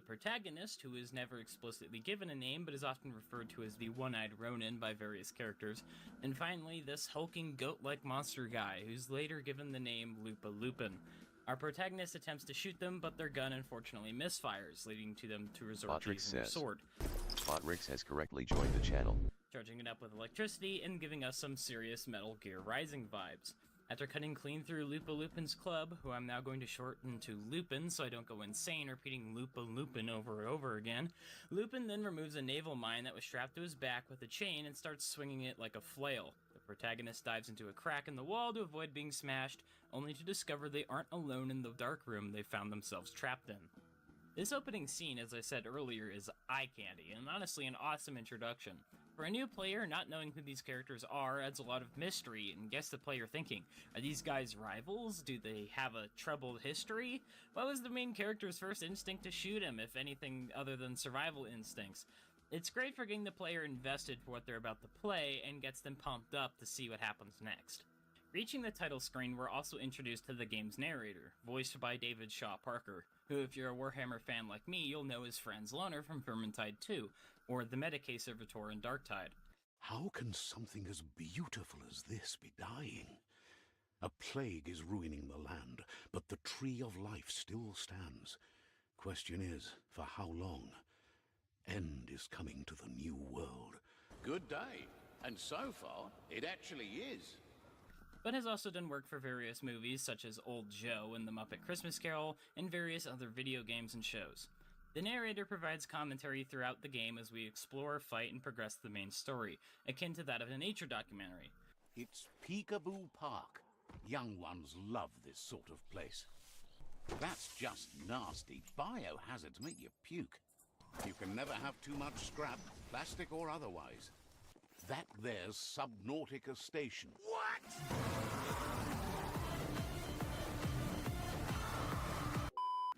protagonist, who is never explicitly given a name but is often referred to as the One-Eyed Ronin by various characters, and finally this hulking goat-like monster guy, who's later given the name Lupa Lupin. Our protagonist attempts to shoot them, but their gun unfortunately misfires, leading to them to resort to using their sword. Botrix has correctly joined the channel, Charging it up with electricity and giving us some serious Metal Gear Rising vibes. After cutting clean through Lupa Lupin's club, who I'm now going to shorten to Lupin so I don't go insane repeating Lupa Lupin over and over again, Lupin then removes a naval mine that was strapped to his back with a chain and starts swinging it like a flail. The protagonist dives into a crack in the wall to avoid being smashed, only to discover they aren't alone in the dark room they found themselves trapped in. This opening scene, as I said earlier, is eye candy, and honestly an awesome introduction. For a new player, not knowing who these characters are adds a lot of mystery and gets the player thinking, are these guys rivals? Do they have a troubled history? What was the main character's first instinct to shoot him, if anything other than survival instincts? It's great for getting the player invested for what they're about to play and gets them pumped up to see what happens next. Reaching the title screen, we're also introduced to the game's narrator, voiced by David Shaw Parker, who, if you're a Warhammer fan like me, you'll know as Franz Loner from Vermintide 2, or the Medicae Servitor in Darktide. How can something as beautiful as this be dying? A plague is ruining the land, but the tree of life still stands. Question is, for how long? End is coming to the new world. Good day. And so far, it actually is. But has also done work for various movies such as Old Joe and The Muppet Christmas Carol, and various other video games and shows. The narrator provides commentary throughout the game as we explore, fight, and progress the main story, akin to that of a nature documentary. It's Peekaboo Park. Young ones love this sort of place. That's just nasty. Biohazards make you puke. You can never have too much scrap, plastic or otherwise. That there's Subnautica Station. What?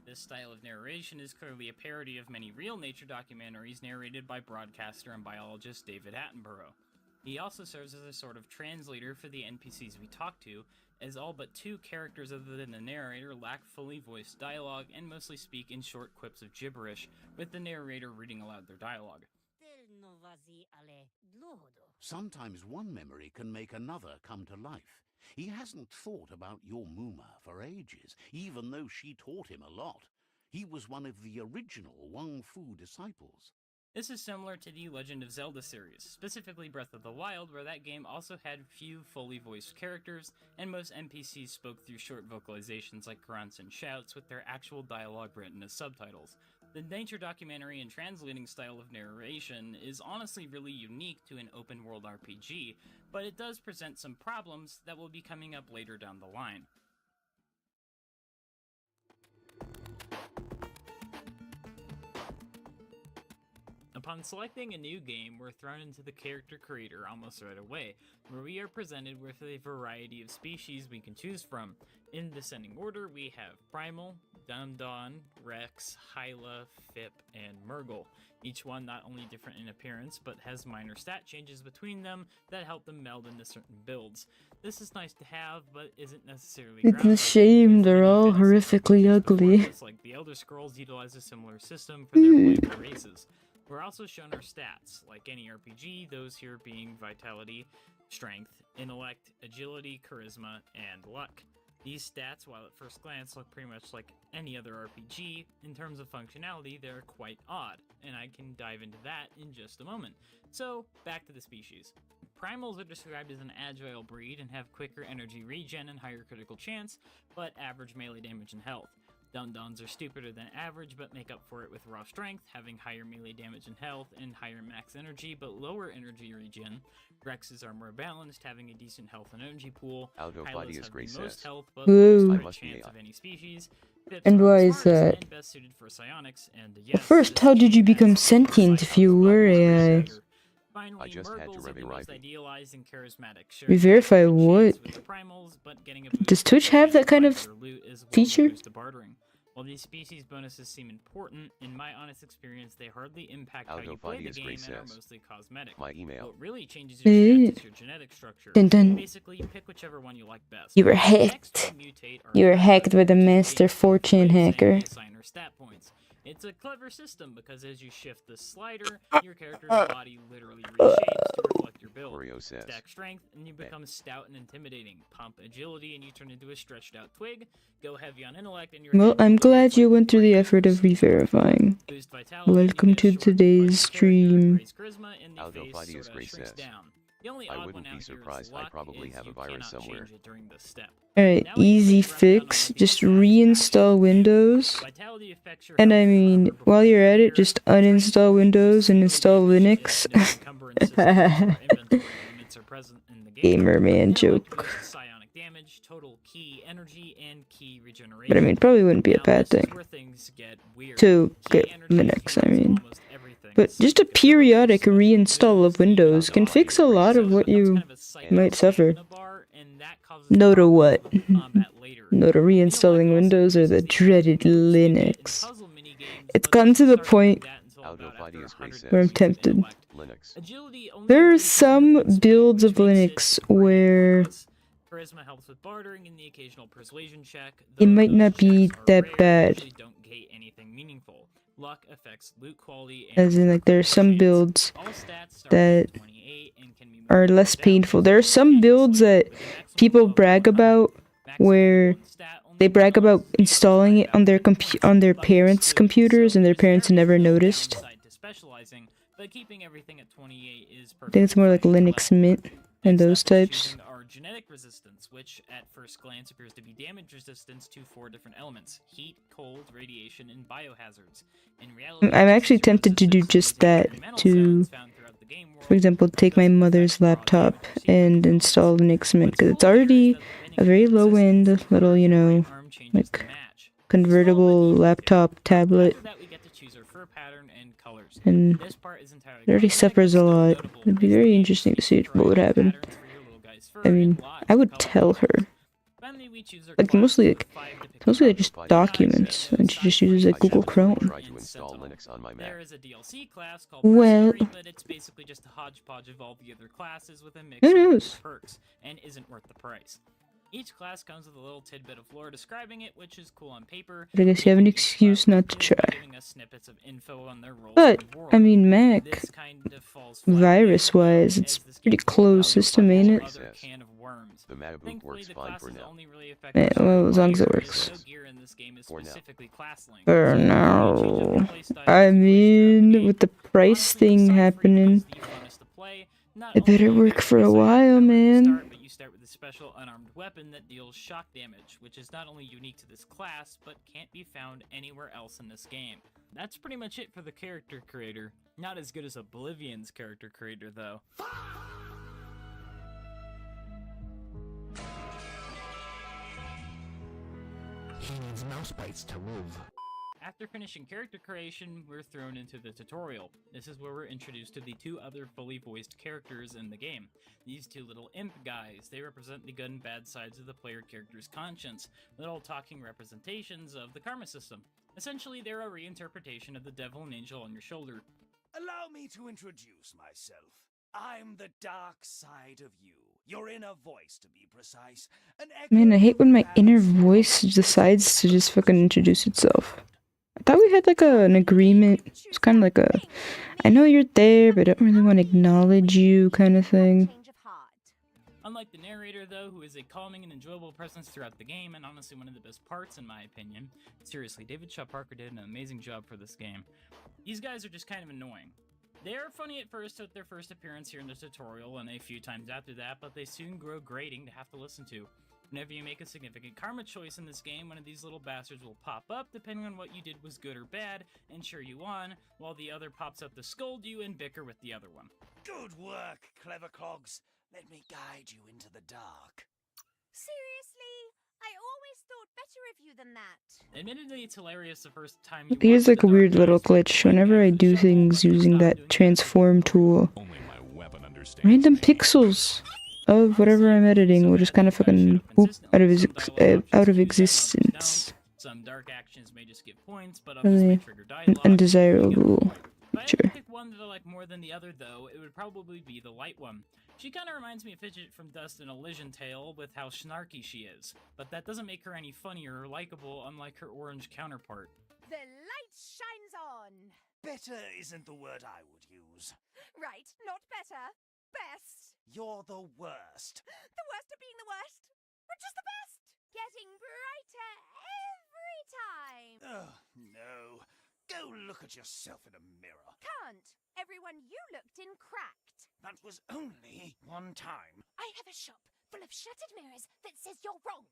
This style of narration is clearly a parody of many real nature documentaries narrated by broadcaster and biologist David Attenborough. He also serves as a sort of translator for the NPCs we talk to, as all but two characters other than the narrator lack fully voiced dialogue and mostly speak in short quips of gibberish, with the narrator reading aloud their dialogue. Sometimes one memory can make another come to life. He hasn't thought about your Muma for ages, even though she taught him a lot. He was one of the original Wang Fu disciples. This is similar to the Legend of Zelda series, specifically Breath of the Wild, where that game also had few fully voiced characters, and most NPCs spoke through short vocalizations like grunts and shouts with their actual dialogue written as subtitles. The nature documentary and translating style of narration is honestly really unique to an open-world RPG, but it does present some problems that will be coming up later down the line. Upon selecting a new game, we're thrown into the character creator almost right away, where we are presented with a variety of species we can choose from. In descending order, we have Primal, Dundon, Rex, Hyla, Fip, and Murgle. Each one not only different in appearance, but has minor stat changes between them that help them meld into certain builds. This is nice to have, but isn't necessarily It's a shame they're all horrifically ugly. Like the Elder Scrolls utilize a similar system for their playable races. We're also shown our stats, like any RPG, those here being Vitality, Strength, Intellect, Agility, Charisma, and Luck. These stats, while at first glance look pretty much like any other RPG, in terms of functionality, they're quite odd, and I can dive into that in just a moment. So, back to the species. Primals are described as an agile breed and have quicker energy regen and higher critical chance, but average melee damage and health. Dundons are stupider than average, but make up for it with raw strength, having higher melee damage and health, and higher max energy, but lower energy regen. Rexes are more balanced, having a decent health and energy pool. Hylas have the most health, but most chance of any species. Pips And why is that? and best suited for psionics, and yes, First, how did you become sentient if you were AI? Finally, I just had to Murgles are the review most IP. idealized and charismatic. Sure, We verify chance what? with the primals, but getting a Does boost Twitch in have that kind of their loot as well as a feature? boost to bartering. While these species bonuses seem important, in my honest experience, they hardly impact how you play the game and are mostly cosmetic. My email. What really changes your stats is your genetic structure. Dun dun. Basically, you pick whichever one you like best. You were Next, hacked. we mutate our You were character hacked by the to Master gain Fortune ways saying hacker. we assign our stat points. It's a clever system because as you shift the slider, your character's body literally reshapes to reflect your build. querrieoh says. Stack strength, and you become stout and intimidating. Pump agility, and you turn into a stretched out twig. Go heavy on intellect, and you're... Well, I'm glad you went through the effort of re-verifying. Boost vitality, Welcome to today's stream. Aldofidius Gray says. I wouldn't be surprised, I probably have a virus somewhere. Alright, easy fix. Just reinstall Windows. And I mean, while you're at it, just uninstall Windows and install Linux. Gamer man joke. But I mean, probably wouldn't be a bad thing to get Linux, I mean. But just a periodic reinstall of Windows can fix a lot of what you might suffer. No to what? No to reinstalling Windows or the dreaded Linux. It's gotten to the point where I'm tempted. There are some builds of Linux where it might not be that bad. As in, like, there are some builds that are less painful. There are some builds that people brag about where they brag about installing it on their parents' computers and their parents never noticed. I think it's more like Linux Mint and those types. Genetic resistance, which at first glance appears to be damage resistance to 4 different elements: heat, cold, radiation, and biohazards. In reality, I'm actually tempted to do just that, to, for example, take my mother's laptop and install Linux Mint, because it's already a very low-end little, you know, like, convertible laptop tablet, and it already suffers a lot. It'd be very interesting to see what would happen. I mean, I would tell her. Like, mostly just documents, and she just uses like Google Chrome. Well, who knows? And isn't worth the price. Each class comes with a little tidbit of lore describing it, which is cool on paper. But I guess you have an excuse not to try. But, I mean, Mac, virus-wise, it's a pretty closed system, ain't it? The Matabook works fine for now. Yeah, well, as long as it works. For now. I mean, with the price thing happening, it better work for a while, man. Start with a special unarmed weapon that deals shock damage, which is not only unique to this class, but can't be found anywhere else in this game. That's pretty much it for the character creator. Not as good as Oblivion's character creator, though. He needs mouse bites to live. After finishing character creation, we're thrown into the tutorial. This is where we're introduced to the 2 other fully voiced characters in the game. These 2 little imp guys, they represent the good and bad sides of the player character's conscience, little talking representations of the karma system. Essentially, they're a reinterpretation of the devil and angel on your shoulder. Allow me to introduce myself. I'm the dark side of you. Your inner voice, to be precise. Man, I hate when my inner voice decides to just fucking introduce itself. I thought we had like an agreement. It's kind of like a, I know you're there, but I don't really want to acknowledge you kind of thing. Unlike the narrator, though, who is a calming and enjoyable presence throughout the game, and honestly one of the best parts in my opinion. Seriously, David Shaw Parker did an amazing job for this game. These guys are just kind of annoying. They are funny at first with their first appearance here in the tutorial, and a few times after that, but they soon grow grating to have to listen to. Whenever you make a significant karma choice in this game, one of these little bastards will pop up, depending on what you did was good or bad, and cheer you on, while the other pops up to scold you and bicker with the other one. Good work, clever cogs. Let me guide you into the dark. Seriously? I always thought better of you than that. Admittedly, it's hilarious the first time you Here's like a weird little glitch. Whenever I do things using that transform tool, random pixels of whatever I'm editing will just kind of fucking whoop out of existence. Some dark actions may just give points, but Really obviously trigger dialogue. undesirable If I had feature. to pick one that I like more than the other, though, it would probably be the light one. She kind of reminds me of Fidget from Dust and Elysian Tale with how snarky she is, but that doesn't make her any funnier or likable, unlike her orange counterpart. The light shines on. Better isn't the word I would use. Right, not better. Best. You're the worst. The worst of being the worst. We're just the best. Getting brighter every time. Oh, no. Go look at yourself in a mirror. Can't. Everyone you looked in cracked. That was only one time. I have a shop full of shattered mirrors that says you're wrong.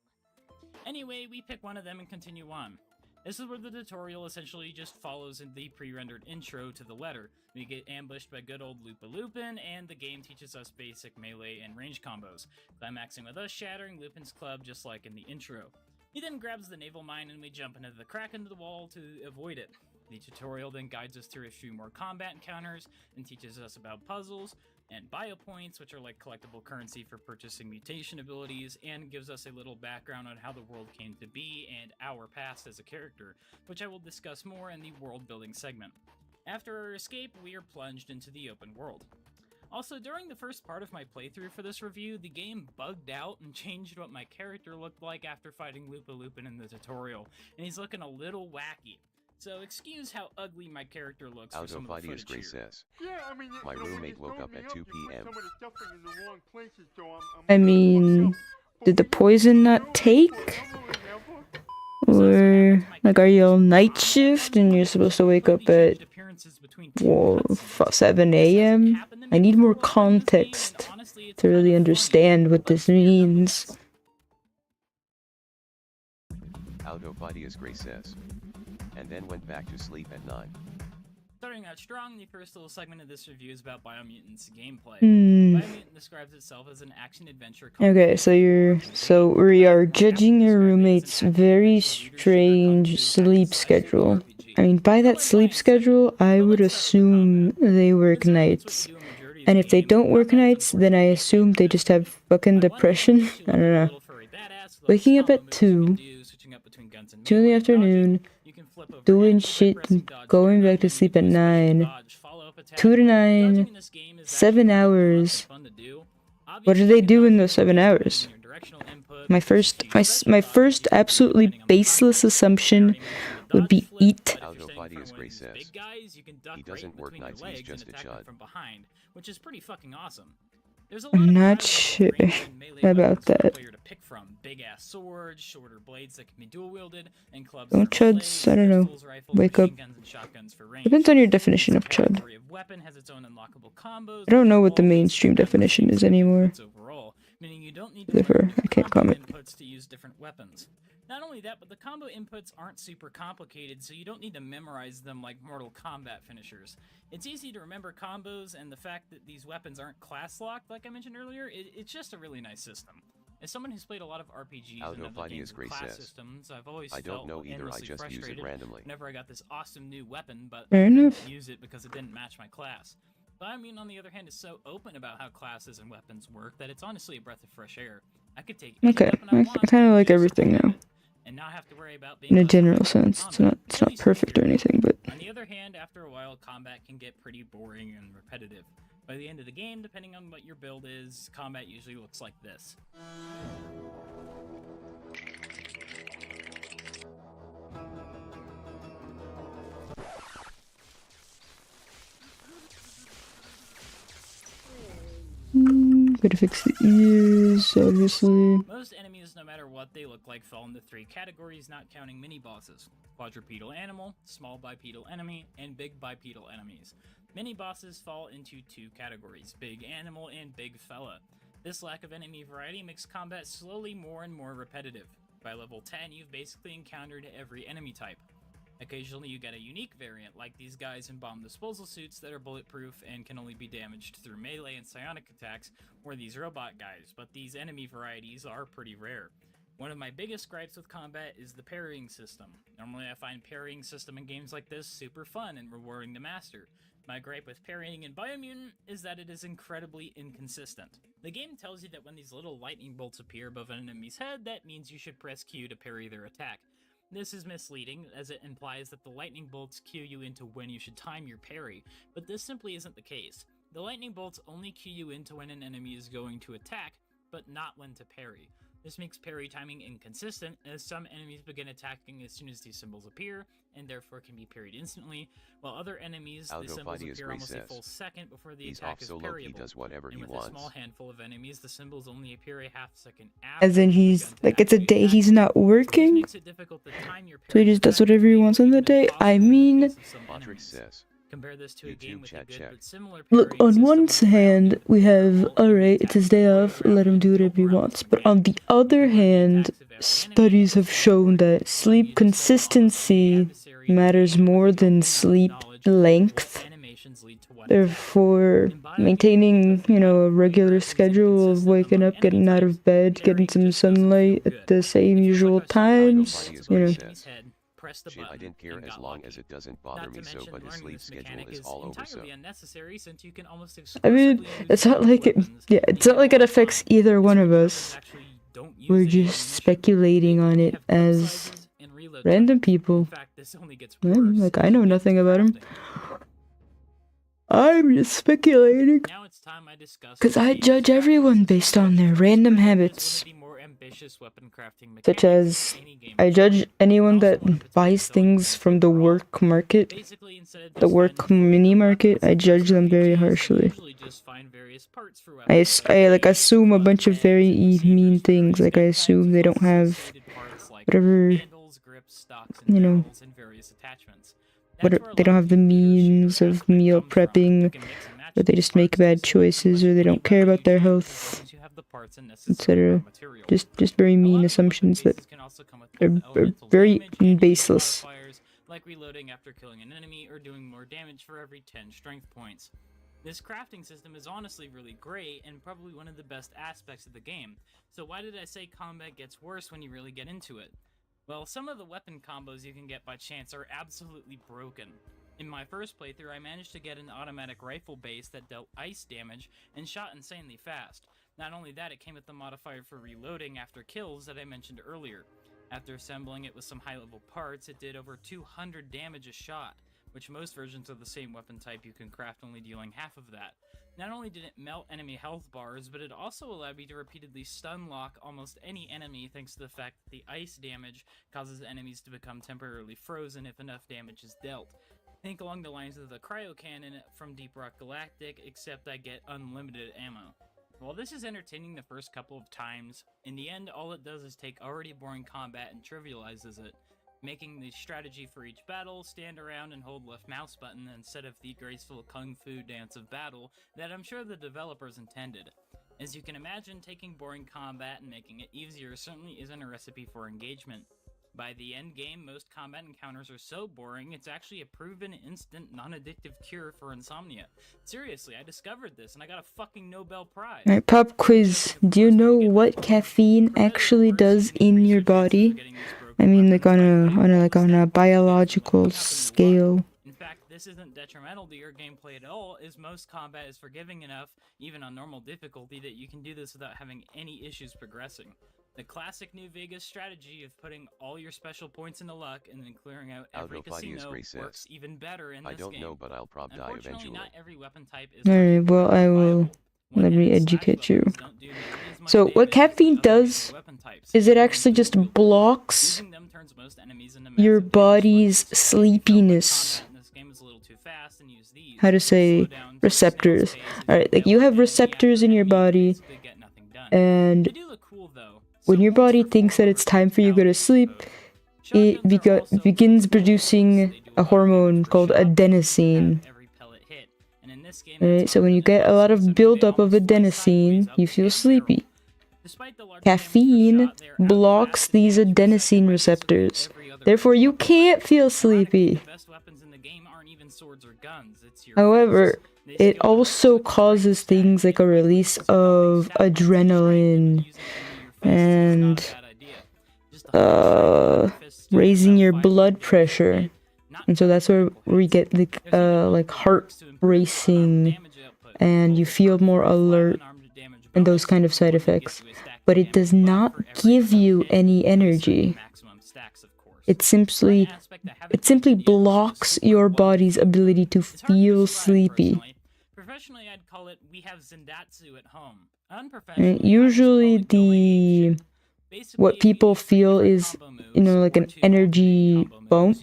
Anyway, we pick one of them and continue on. This is where the tutorial essentially just follows in the pre-rendered intro to the letter. We get ambushed by good old Lupin, and the game teaches us basic melee and range combos, climaxing with us shattering Lupin's club just like in the intro. He then grabs the naval mine and we jump into the crack into the wall to avoid it. The tutorial then guides us through a few more combat encounters and teaches us about puzzles and bio points, which are like collectible currency for purchasing mutation abilities, and gives us a little background on how the world came to be and our past as a character, which I will discuss more in the world building segment. After our escape, we are plunged into the open world. Also, during the first part of my playthrough for this review, the game bugged out and changed what my character looked like after fighting Lupin in the tutorial, and he's looking a little wacky. So excuse how ugly my character looks for some of the footage here. Says, my roommate woke up at 2 p.m. I mean, did the poison not take? Or, like, are you on night shift and you're supposed to wake up at 7 a.m.? I need more context to really understand what this means. Autophidius Gray says, and then went back to sleep at 9. Starting out strong, the first little segment of this review is about Biomutant's gameplay. Biomutant describes itself as an action-adventure... Okay, so we are judging your roommate's very strange sleep schedule. I mean, by that sleep schedule, I would assume they work nights. And if they don't work nights, then I assume they just have fucking depression. I don't know. Waking up at 2 in the afternoon, doing shit, and going back to sleep at 9, 2 to 9, 7 hours. What do they do in those 7 hours? My first absolutely baseless assumption would be eat. He doesn't work nights, he's just a chud. Which is pretty fucking awesome. I'm not sure about that. Big ass swords, shorter blades that can be dual wielded, and clubs. Don't chuds, I don't know. Wake up. Depends on your definition of chud. I don't know what the mainstream definition is anymore. Therefore, I can't comment. To use different weapons. Not only that, but the combo inputs aren't super complicated, so you don't need to memorize them like Mortal Kombat finishers. It's easy to remember combos, and the fact that these weapons aren't class-locked, like I mentioned earlier, it's just a really nice system. As someone who's played a lot of RPGs and other games with class systems, I've always felt endlessly frustrated whenever I got this awesome new weapon, but I couldn't use it because it didn't match my class. Biomutant, on the other hand, is so open about how classes and weapons work that it's honestly a breath of fresh air. I could take any weapon I want, I kind of like everything now. And not have to worry about being in a general sense. It's not perfect or anything, but... On the other hand, after a while, combat can get pretty boring and repetitive. By the end of the game, depending on what your build is, combat usually looks like this. Gotta fix the ears, obviously. Most enemies, no matter what they look like, fall into 3 categories, not counting mini-bosses. Quadrupedal animal, small bipedal enemy, and big bipedal enemies. Mini-bosses fall into 2 categories, big animal and big fella. This lack of enemy variety makes combat slowly more and more repetitive. By level 10, you've basically encountered every enemy type. Occasionally you get a unique variant, like these guys in bomb disposal suits that are bulletproof and can only be damaged through melee and psionic attacks, or these robot guys, but these enemy varieties are pretty rare. One of my biggest gripes with combat is the parrying system. Normally I find parrying system in games like this super fun and rewarding to master. My gripe with parrying in Biomutant is that it is incredibly inconsistent. The game tells you that when these little lightning bolts appear above an enemy's head, that means you should press Q to parry their attack. This is misleading, as it implies that the lightning bolts cue you into when you should time your parry, but this simply isn't the case. The lightning bolts only cue you into when an enemy is going to attack, but not when to parry. This makes parry timing inconsistent, as some enemies begin attacking as soon as these symbols appear, and therefore can be parried instantly, while other enemies, the symbols appear almost a full second before the attack is parryable. Does whatever and he with wants. a small handful of enemies, the symbols only appear a half second after. As in he's, like, it's a day he's not working, so he just does whatever he wants on the day. I mean, Compare this to a game with a good but similar look, on one hand, we have, alright, it's his day off, let him do whatever he wants. But on the other hand, studies have shown that sleep consistency matters more than sleep length. Therefore, maintaining, you know, a regular schedule of waking up, getting out of bed, getting some sunlight at the same usual times, you know. Shit, I didn't care as long as it doesn't bother me so, but his sleep schedule is all over so. I mean, it's not like it, yeah, it's not like it affects either one of us. We're just speculating on it as random people. Like, I know nothing about him. I'm just speculating. Because I judge everyone based on their random habits. Such as, I judge anyone that buys things from the work market, the work mini market. I judge them very harshly. I like assume a bunch of very mean things. Like, I assume they don't have whatever, you know, they don't have the means of meal prepping, or they just make bad choices, or they don't care about their health, etc. Just very mean assumptions that are very baseless. Like reloading after killing an enemy or doing more damage for every 10 strength points. This crafting system is honestly really great and probably one of the best aspects of the game. So why did I say combat gets worse when you really get into it? Well, some of the weapon combos you can get by chance are absolutely broken. In my first playthrough, I managed to get an automatic rifle base that dealt ice damage and shot insanely fast. Not only that, it came with the modifier for reloading after kills that I mentioned earlier. After assembling it with some high-level parts, it did over 200 damage a shot, which most versions of the same weapon type you can craft only dealing half of that. Not only did it melt enemy health bars, but it also allowed me to repeatedly stun lock almost any enemy thanks to the fact that the ice damage causes enemies to become temporarily frozen if enough damage is dealt. Think along the lines of the cryo cannon from Deep Rock Galactic, except I get unlimited ammo. While this is entertaining the first couple of times, in the end all it does is take already boring combat and trivializes it, making the strategy for each battle stand around and hold left mouse button instead of the graceful kung fu dance of battle that I'm sure the developers intended. As you can imagine, taking boring combat and making it easier certainly isn't a recipe for engagement. By the end game, most combat encounters are so boring, it's actually a proven instant non-addictive cure for insomnia. Seriously, I discovered this and I got a fucking Nobel Prize. Alright, pop quiz. Do you know what caffeine actually does in your body? I mean, like on a biological scale. In fact, this isn't detrimental to your gameplay at all, as most combat is forgiving enough, even on normal difficulty, that you can do this without having any issues progressing. The classic New Vegas strategy of putting all your special points into luck and then clearing out every casino works even better in this game. I don't know, but I'll probably die eventually. Not every weapon type is Alright, well, I will... Let me educate you. So, what caffeine does is it actually just blocks your body's sleepiness. How to say receptors. Alright, like you have receptors in your body, and when your body thinks that it's time for you to go to sleep, it begins producing a hormone called adenosine. Right, so when you get a lot of buildup of adenosine, you feel sleepy. Caffeine blocks these adenosine receptors. Therefore, you can't feel sleepy. However, it also causes things like a release of adrenaline and raising your blood pressure. And so that's where we get like heart racing, and you feel more alert and those kind of side effects. But it does not give you any energy. It simply blocks your body's ability to feel sleepy. Professionally, I'd call it we have Zendatsu at home. Usually what people feel is, you know, like an energy bump,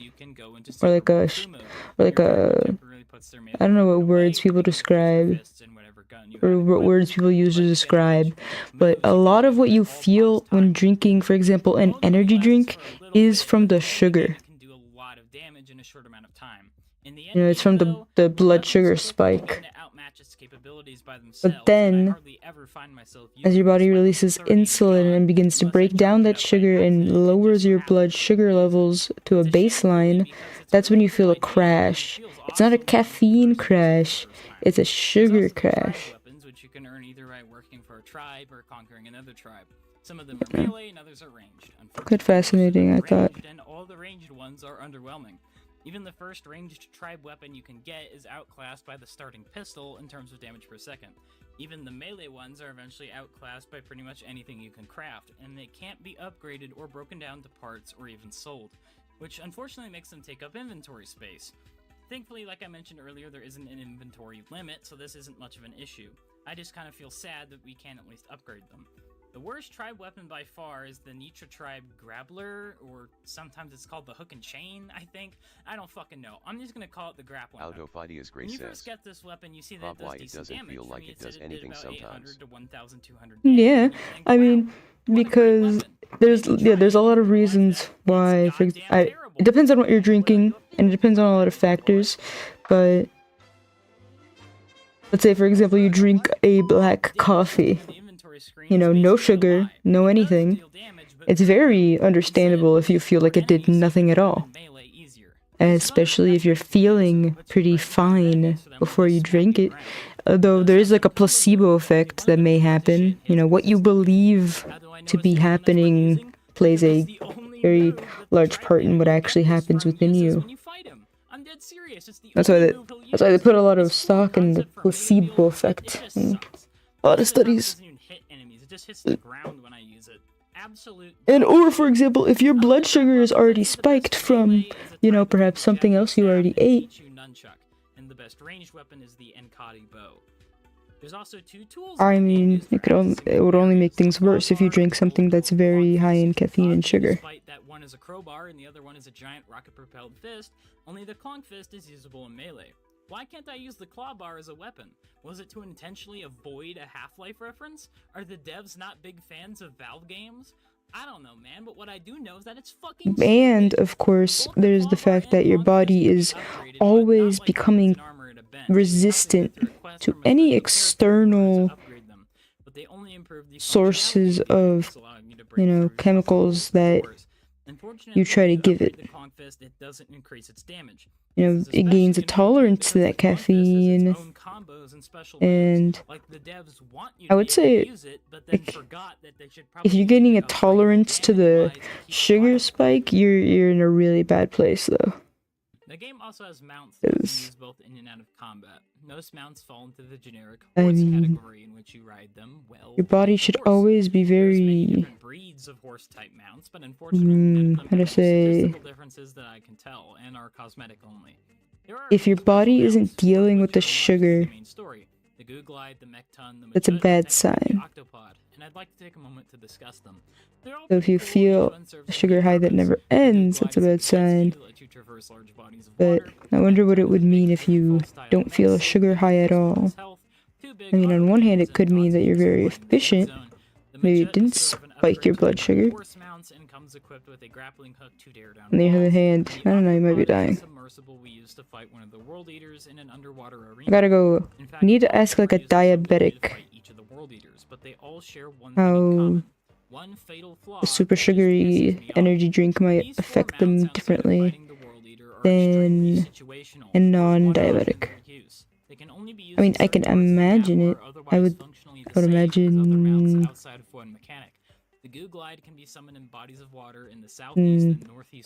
or like a, I don't know what words people describe, or what words people use to describe, but a lot of what you feel when drinking, for example, an energy drink, is from the sugar. You know, it's from the blood sugar spike. But then, as your body releases insulin and begins to break down that sugar and lowers your blood sugar levels to a baseline, that's when you feel a crash. It's not a caffeine crash, it's a sugar crash. Which you can earn either by working for a tribe or conquering another tribe. Some of them are melee and others are ranged. Quite fascinating, I thought. And all the ranged ones are underwhelming. Even the first ranged tribe weapon you can get is outclassed by the starting pistol in terms of damage per second. Even the melee ones are eventually outclassed by pretty much anything you can craft, and they can't be upgraded or broken down to parts or even sold, which unfortunately makes them take up inventory space. Thankfully, like I mentioned earlier, there isn't an inventory limit, so this isn't much of an issue. I just kind of feel sad that we can't at least upgrade them. The worst tribe weapon by far is the Nitra tribe Grappler, or sometimes it's called the Hook and Chain, I think. I don't fucking know. I'm just gonna call it the grappling hook. When you first get this weapon, you see that it does decent damage. Feel like it does anything sometimes. To 1,200 yeah, I mean, because there's a lot of reasons why. It depends on what you're drinking, and it depends on a lot of factors, but let's say, for example, you drink a black coffee. You know, no sugar, no anything. It's very understandable if you feel like it did nothing at all. Especially if you're feeling pretty fine before you drink it. Though there is like a placebo effect that may happen. You know, what you believe to be happening plays a very large part in what actually happens within you. That's why they put a lot of stock in the placebo effect. A lot of studies. Just hits the ground when I use it. Absolute. And or for example, if your blood sugar is already spiked from, you know, perhaps something else you already ate. And the best ranged weapon is the Enkati bow. There's also two tools. I mean, it would only make things worse if you drink something that's very high in caffeine and sugar. Despite that one is a crowbar and the other one is a giant rocket-propelled fist, only the clonk fist is usable in melee. Why can't I use the claw bar as a weapon? Was it to intentionally avoid a Half-Life reference? Are the devs not big fans of Valve games? I don't know, man, but what I do know is that it's fucking stupid. And, of course, there's the fact that your body is always becoming resistant to any external sources of, you know, chemicals that you try to give it. You know, it gains a tolerance to that caffeine, and I would say, like, if you're getting a tolerance to the sugar spike, you're in a really bad place, though. The game also has mounts that you use both in and out of combat. Most mounts fall into the generic horse category in which you ride them. Well, your body should always be very breeds of horse type mounts, but unfortunately, how to say, differences that I can tell and are cosmetic only. If your body isn't dealing with the sugar, that's a bad sign. And I'd like to take a moment to discuss them. So if you feel a sugar high that never ends, that's a bad sign. But I wonder what it would mean if you don't feel a sugar high at all. I mean, on one hand, it could mean that you're very efficient. Maybe it didn't spike your blood sugar. On the other hand, I don't know, you might be dying. I gotta go. I need to ask like a diabetic how a super sugary energy drink might affect them differently than a non-diabetic. I mean, I can imagine it. I would imagine it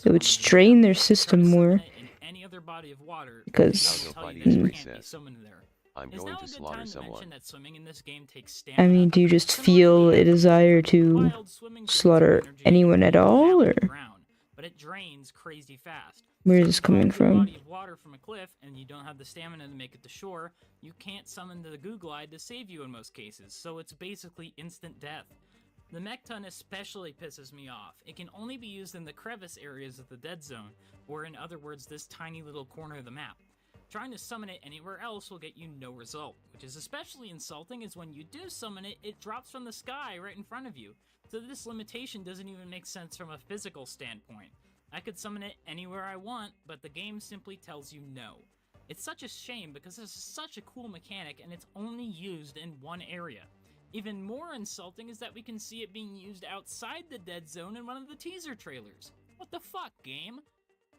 would strain their system more because I'm going to slaughter someone. I mean, do you just feel a desire to slaughter anyone at all, or where is this coming from? From a cliff and you don't have the stamina to make it to shore, you can't summon the goo glide to save you in most cases, so it's basically instant death. The mech ton especially pisses me off. It can only be used in the crevice areas of the dead zone, or in other words, this tiny little corner of the map. Trying to summon it anywhere else will get you no result, which is especially insulting as when you do summon it, it drops from the sky right in front of you. So this limitation doesn't even make sense from a physical standpoint. I could summon it anywhere I want, but the game simply tells you no. It's such a shame because this is such a cool mechanic and it's only used in one area. Even more insulting is that we can see it being used outside the dead zone in one of the teaser trailers. What the fuck, game?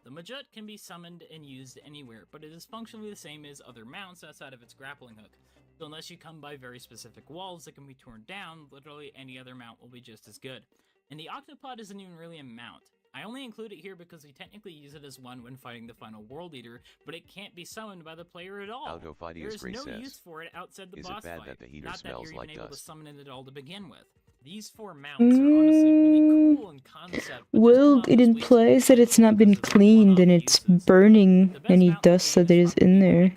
The Majut can be summoned and used anywhere, but it is functionally the same as other mounts outside of its grappling hook. So unless you come by very specific walls that can be torn down, literally any other mount will be just as good. And the Octopod isn't even really a mount. I only include it here because we technically use it as one when fighting the final World Eater, but it can't be summoned by the player at all. There is no use for it outside the boss fight, not that you're even able to summon it at all to begin with. These 4 mounts are honestly really cool in concept. Well, it implies that it's not been cleaned and it's burning any dust that is in there.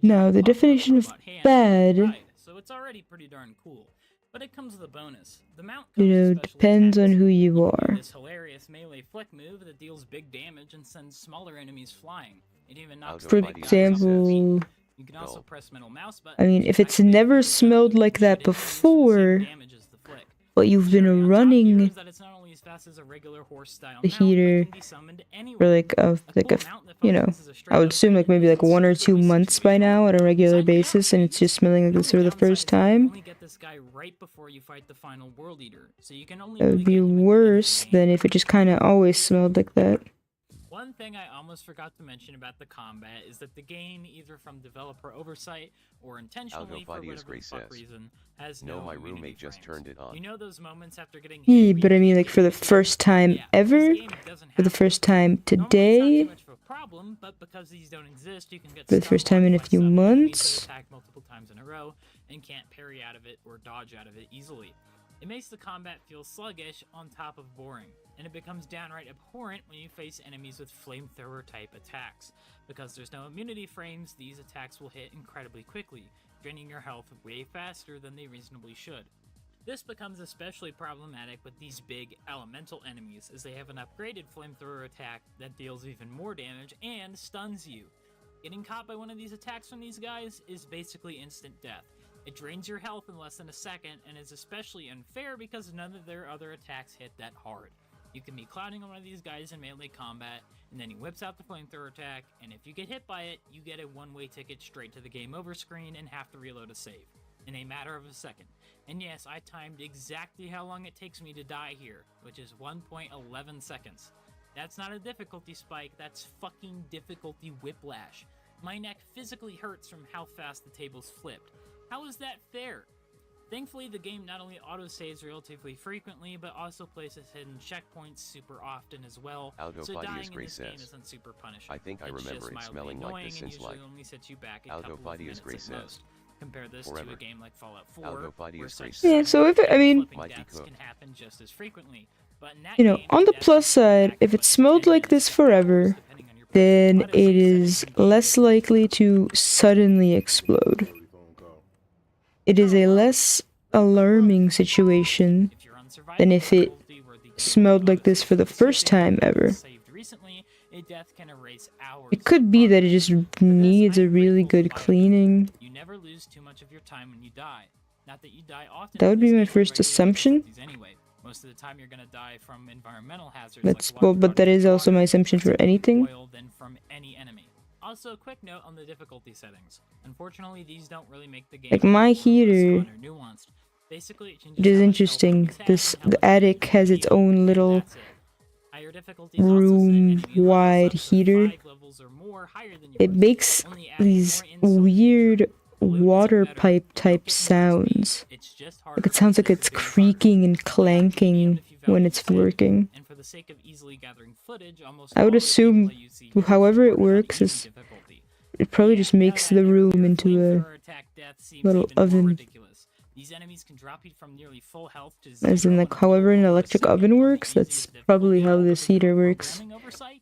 Now, the definition of bad, so it's already pretty darn cool. But it comes with a bonus. The mount depends on who you are. This hilarious melee flick move that deals big damage and sends smaller enemies flying. It even knocks For example, you can also press middle mouse button. I mean, if it's never smelled like that before, but you've been running the heater for like you know, I would assume like maybe like 1 or 2 months by now at a regular basis, and it's just smelling like this for the first time. That would be worse than if it just kind of always smelled like that. One thing I almost forgot to mention about the combat is that the game, either from developer oversight or intentionally for whatever the fuck reason, has no my roommate just turned it on. You know those moments after getting Yeah, but I mean like for the first time ever? For the first time today? Problem, but because these don't exist, you can get for the first time in a few months? Attack multiple times in a row and can't parry out of it or dodge out of it easily. It makes the combat feel sluggish on top of boring, and it becomes downright abhorrent when you face enemies with flamethrower type attacks. Because there's no immunity frames, these attacks will hit incredibly quickly, draining your health way faster than they reasonably should. This becomes especially problematic with these big elemental enemies, as they have an upgraded flamethrower attack that deals even more damage and stuns you. Getting caught by one of these attacks from these guys is basically instant death. It drains your health in less than a second, and is especially unfair because none of their other attacks hit that hard. You can be clouding on one of these guys in melee combat, and then he whips out the flamethrower attack, and if you get hit by it, you get a one-way ticket straight to the game over screen and have to reload a save, in a matter of a second. And yes, I timed exactly how long it takes me to die here, which is 1.11 seconds. That's not a difficulty spike, that's fucking difficulty whiplash. My neck physically hurts from how fast the tables flipped. How is that fair? Thankfully, the game not only autosaves relatively frequently, but also places hidden checkpoints super often as well, so dying in this game isn't super punishing. I think I remember it smelling like this since like only sets you back a couple of minutes at most. Compare this to a game like Fallout 4, where such yeah, so if I mean, deaths can happen just as frequently. But in that you know, on the plus side, if it smelled like this forever, then it is less likely to suddenly explode. It is a less alarming situation than if it smelled like this for the first time ever. It could be that it just needs a really good cleaning. You never lose too much of your time when you die. Not that you die often. That would be my first assumption. Anyway, most of the time you're gonna die from environmental hazards. That's well, but that is also my assumption for anything. Than from any enemy. Also, a quick note on the difficulty settings. Unfortunately, these don't really make the game like my heater. Basically, it is interesting. The attic has its own little room-wide heater. It makes these weird water pipe type sounds. Like it sounds like it's creaking and clanking when it's working. I would assume, however it works, is it probably just makes the room into a little oven. As in, like, however an electric oven works, that's probably how this heater works.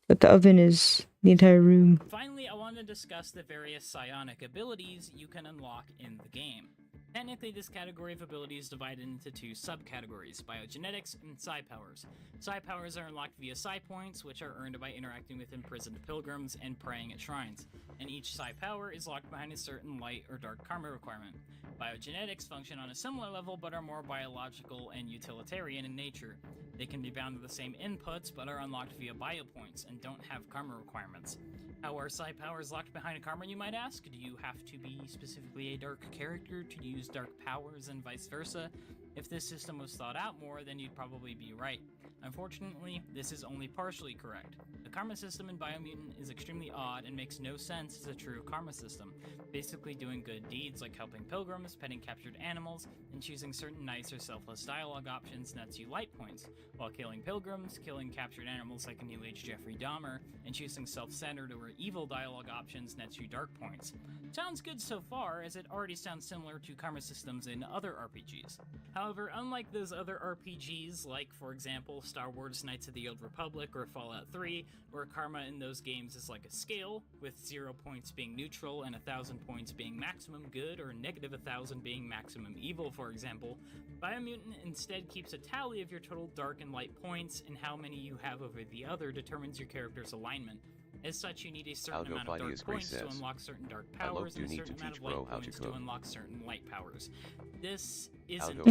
But the oven is the entire room. Finally, I want to discuss the various psionic abilities you can unlock in the game. Technically, this category of ability is divided into two subcategories, biogenetics and psi powers. Psi powers are unlocked via psi points, which are earned by interacting with imprisoned pilgrims and praying at shrines, and each psi power is locked behind a certain light or dark karma requirement. Biogenetics function on a similar level, but are more biological and utilitarian in nature. They can be bound to the same inputs, but are unlocked via bio points, and don't have karma requirements. How are psi powers locked behind a karma, you might ask? Do you have to be specifically a dark character to use dark powers and vice versa? If this system was thought out more, then you'd probably be right. Unfortunately, this is only partially correct. The karma system in Biomutant is extremely odd and makes no sense as a true karma system, basically doing good deeds like helping pilgrims, petting captured animals, and choosing certain nice or selfless dialogue options nets you light points, while killing pilgrims, killing captured animals like a New Age Jeffrey Dahmer, and choosing self-centered or evil dialogue options nets you dark points. Sounds good so far, as it already sounds similar to karma systems in other RPGs. However, unlike those other RPGs, like, for example, Star Wars Knights of the Old Republic or Fallout 3, where karma in those games is like a scale, with 0 points being neutral and 1,000 points being maximum good, or negative 1,000 being maximum evil, for example, Biomutant instead keeps a tally of your total dark and light points, and how many you have over the other determines your character's alignment. As such, you need a certain amount of dark points to unlock certain dark powers, and a certain amount of light points to unlock certain light powers. This isn't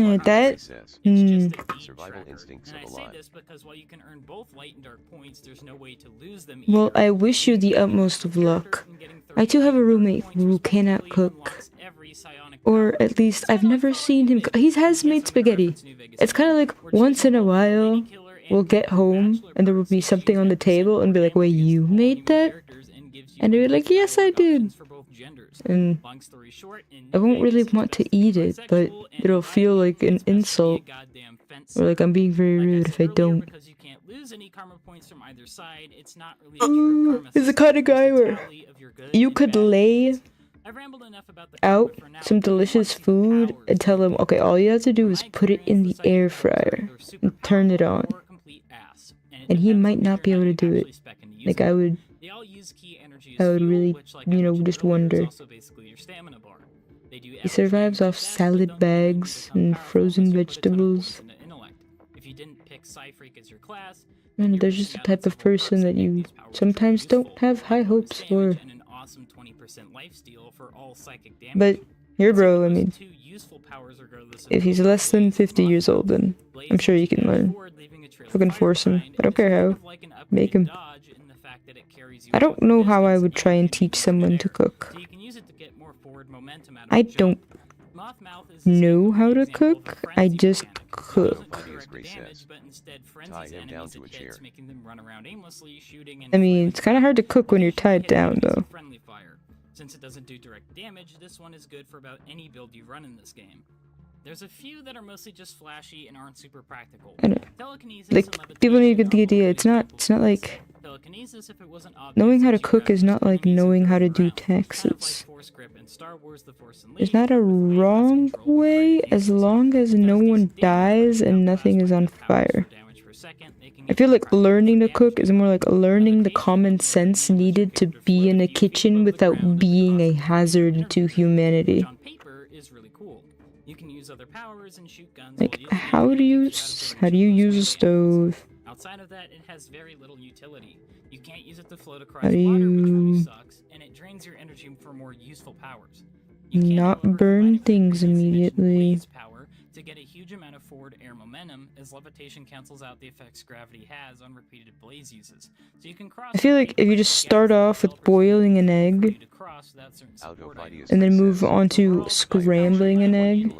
survival instincts of and I alive. say this because while you can earn both light and dark points, there's no way to lose them Well, either. I wish you the utmost of luck. I too have a roommate who cannot cook. Or at least I've never seen him he has made spaghetti. It's kind of like once in a while we'll get home and there will be something on the table and be like, wait, you made that? And they'll be like, yes, I did. And I won't really want to eat it, but it'll feel like an insult. Or like I'm being very rude if I don't. He's the kind of guy where you could lay out some delicious food and tell him, okay, all you have to do is put it in the air fryer and turn it on. And he might not be able to do it. Like I would really, just wonder. He survives off salad bags and frozen vegetables. And they're just the type of person that you sometimes don't have high hopes for. But here, bro, I mean, if he's less than 50 years old, then I'm sure you can learn. Fucking force him. I don't care how. Make him. I don't know how I would try and teach someone to cook. I don't know how to cook. I just cook. I mean, it's kind of hard to cook when you're tied down, though. Since it doesn't do direct damage, this one is good for about any build you run in this game. There's a few that are mostly just flashy and aren't super practical. Like, people need to get the idea. It's not like... Knowing how to cook is not like knowing how to do taxes. There's not a wrong way as long as no one dies and nothing is on fire. I feel like learning to cook is more like learning the common sense needed to be in a kitchen without being a hazard to humanity. Like, how do you use a stove? Outside of that, it has very little utility. You can't use it to float across water, which really sucks, and it drains your energy for more useful powers. Not burn things immediately. Power to get a huge amount of forward air momentum, as levitation cancels out the effects gravity has on repeated blaze uses. So you can cross. I feel like if you just start off with boiling an egg, and then move on to scrambling an egg.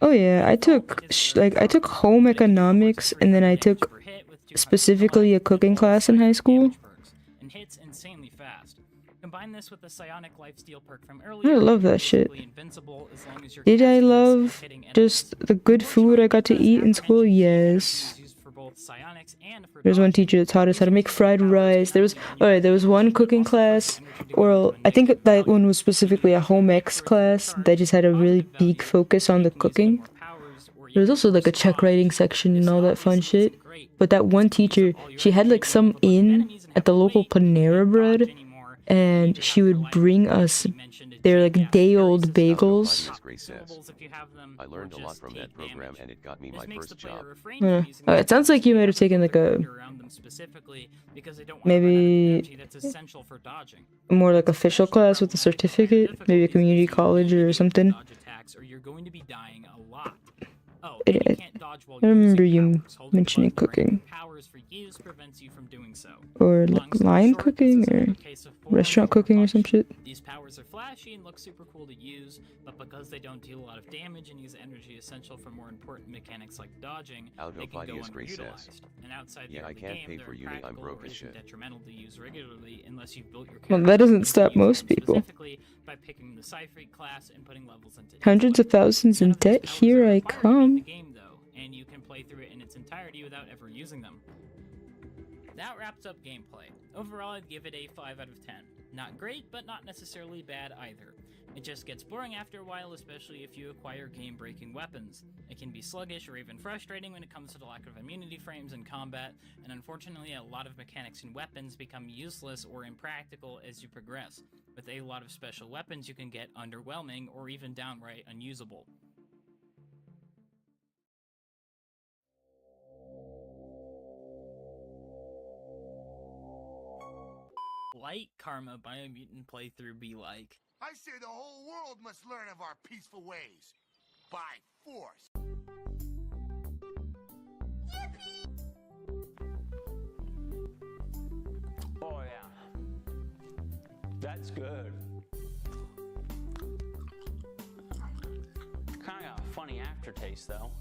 Oh yeah, I took home economics, and then I took specifically a cooking class in high school. I love that shit. Did I love just the good food I got to eat in school? Yes. There's one teacher that taught us how to make fried rice. There was one cooking class, or I think that one was specifically a home ec class that just had a really big focus on the cooking. There was also like a check writing section and all that fun shit. But that one teacher, she had like some inn at the local Panera Bread, and she would bring us their like day-old bagels. I learned a lot from that program, and it got me my first job. Oh, it sounds like you might have taken like a maybe more like official class with a certificate, maybe a community college or something. Oh, I remember you mentioning cooking. Or like line cooking or restaurant cooking or some shit. These powers are flashy and look super cool to use, but because they don't deal a lot of damage and use energy essential for more important mechanics like dodging, they can go underutilized. And outside the game, they're impractical or even detrimental to use regularly unless you've built your character. Well, that doesn't stop most people. By picking the Cypher class and putting levels into hundreds of thousands in debt, here I come. Game, though, and you can play through it in its entirety without ever using them. That wraps up gameplay. Overall, I'd give it a 5 out of 10. Not great, but not necessarily bad either. It just gets boring after a while, especially if you acquire game-breaking weapons. It can be sluggish or even frustrating when it comes to the lack of immunity frames in combat, and unfortunately a lot of mechanics and weapons become useless or impractical as you progress. With a lot of special weapons, you can get underwhelming or even downright unusable. Light Karma Biomutant playthrough be like? I say the whole world must learn of our peaceful ways. By force. Oh yeah. That's good. Kinda got a funny aftertaste though.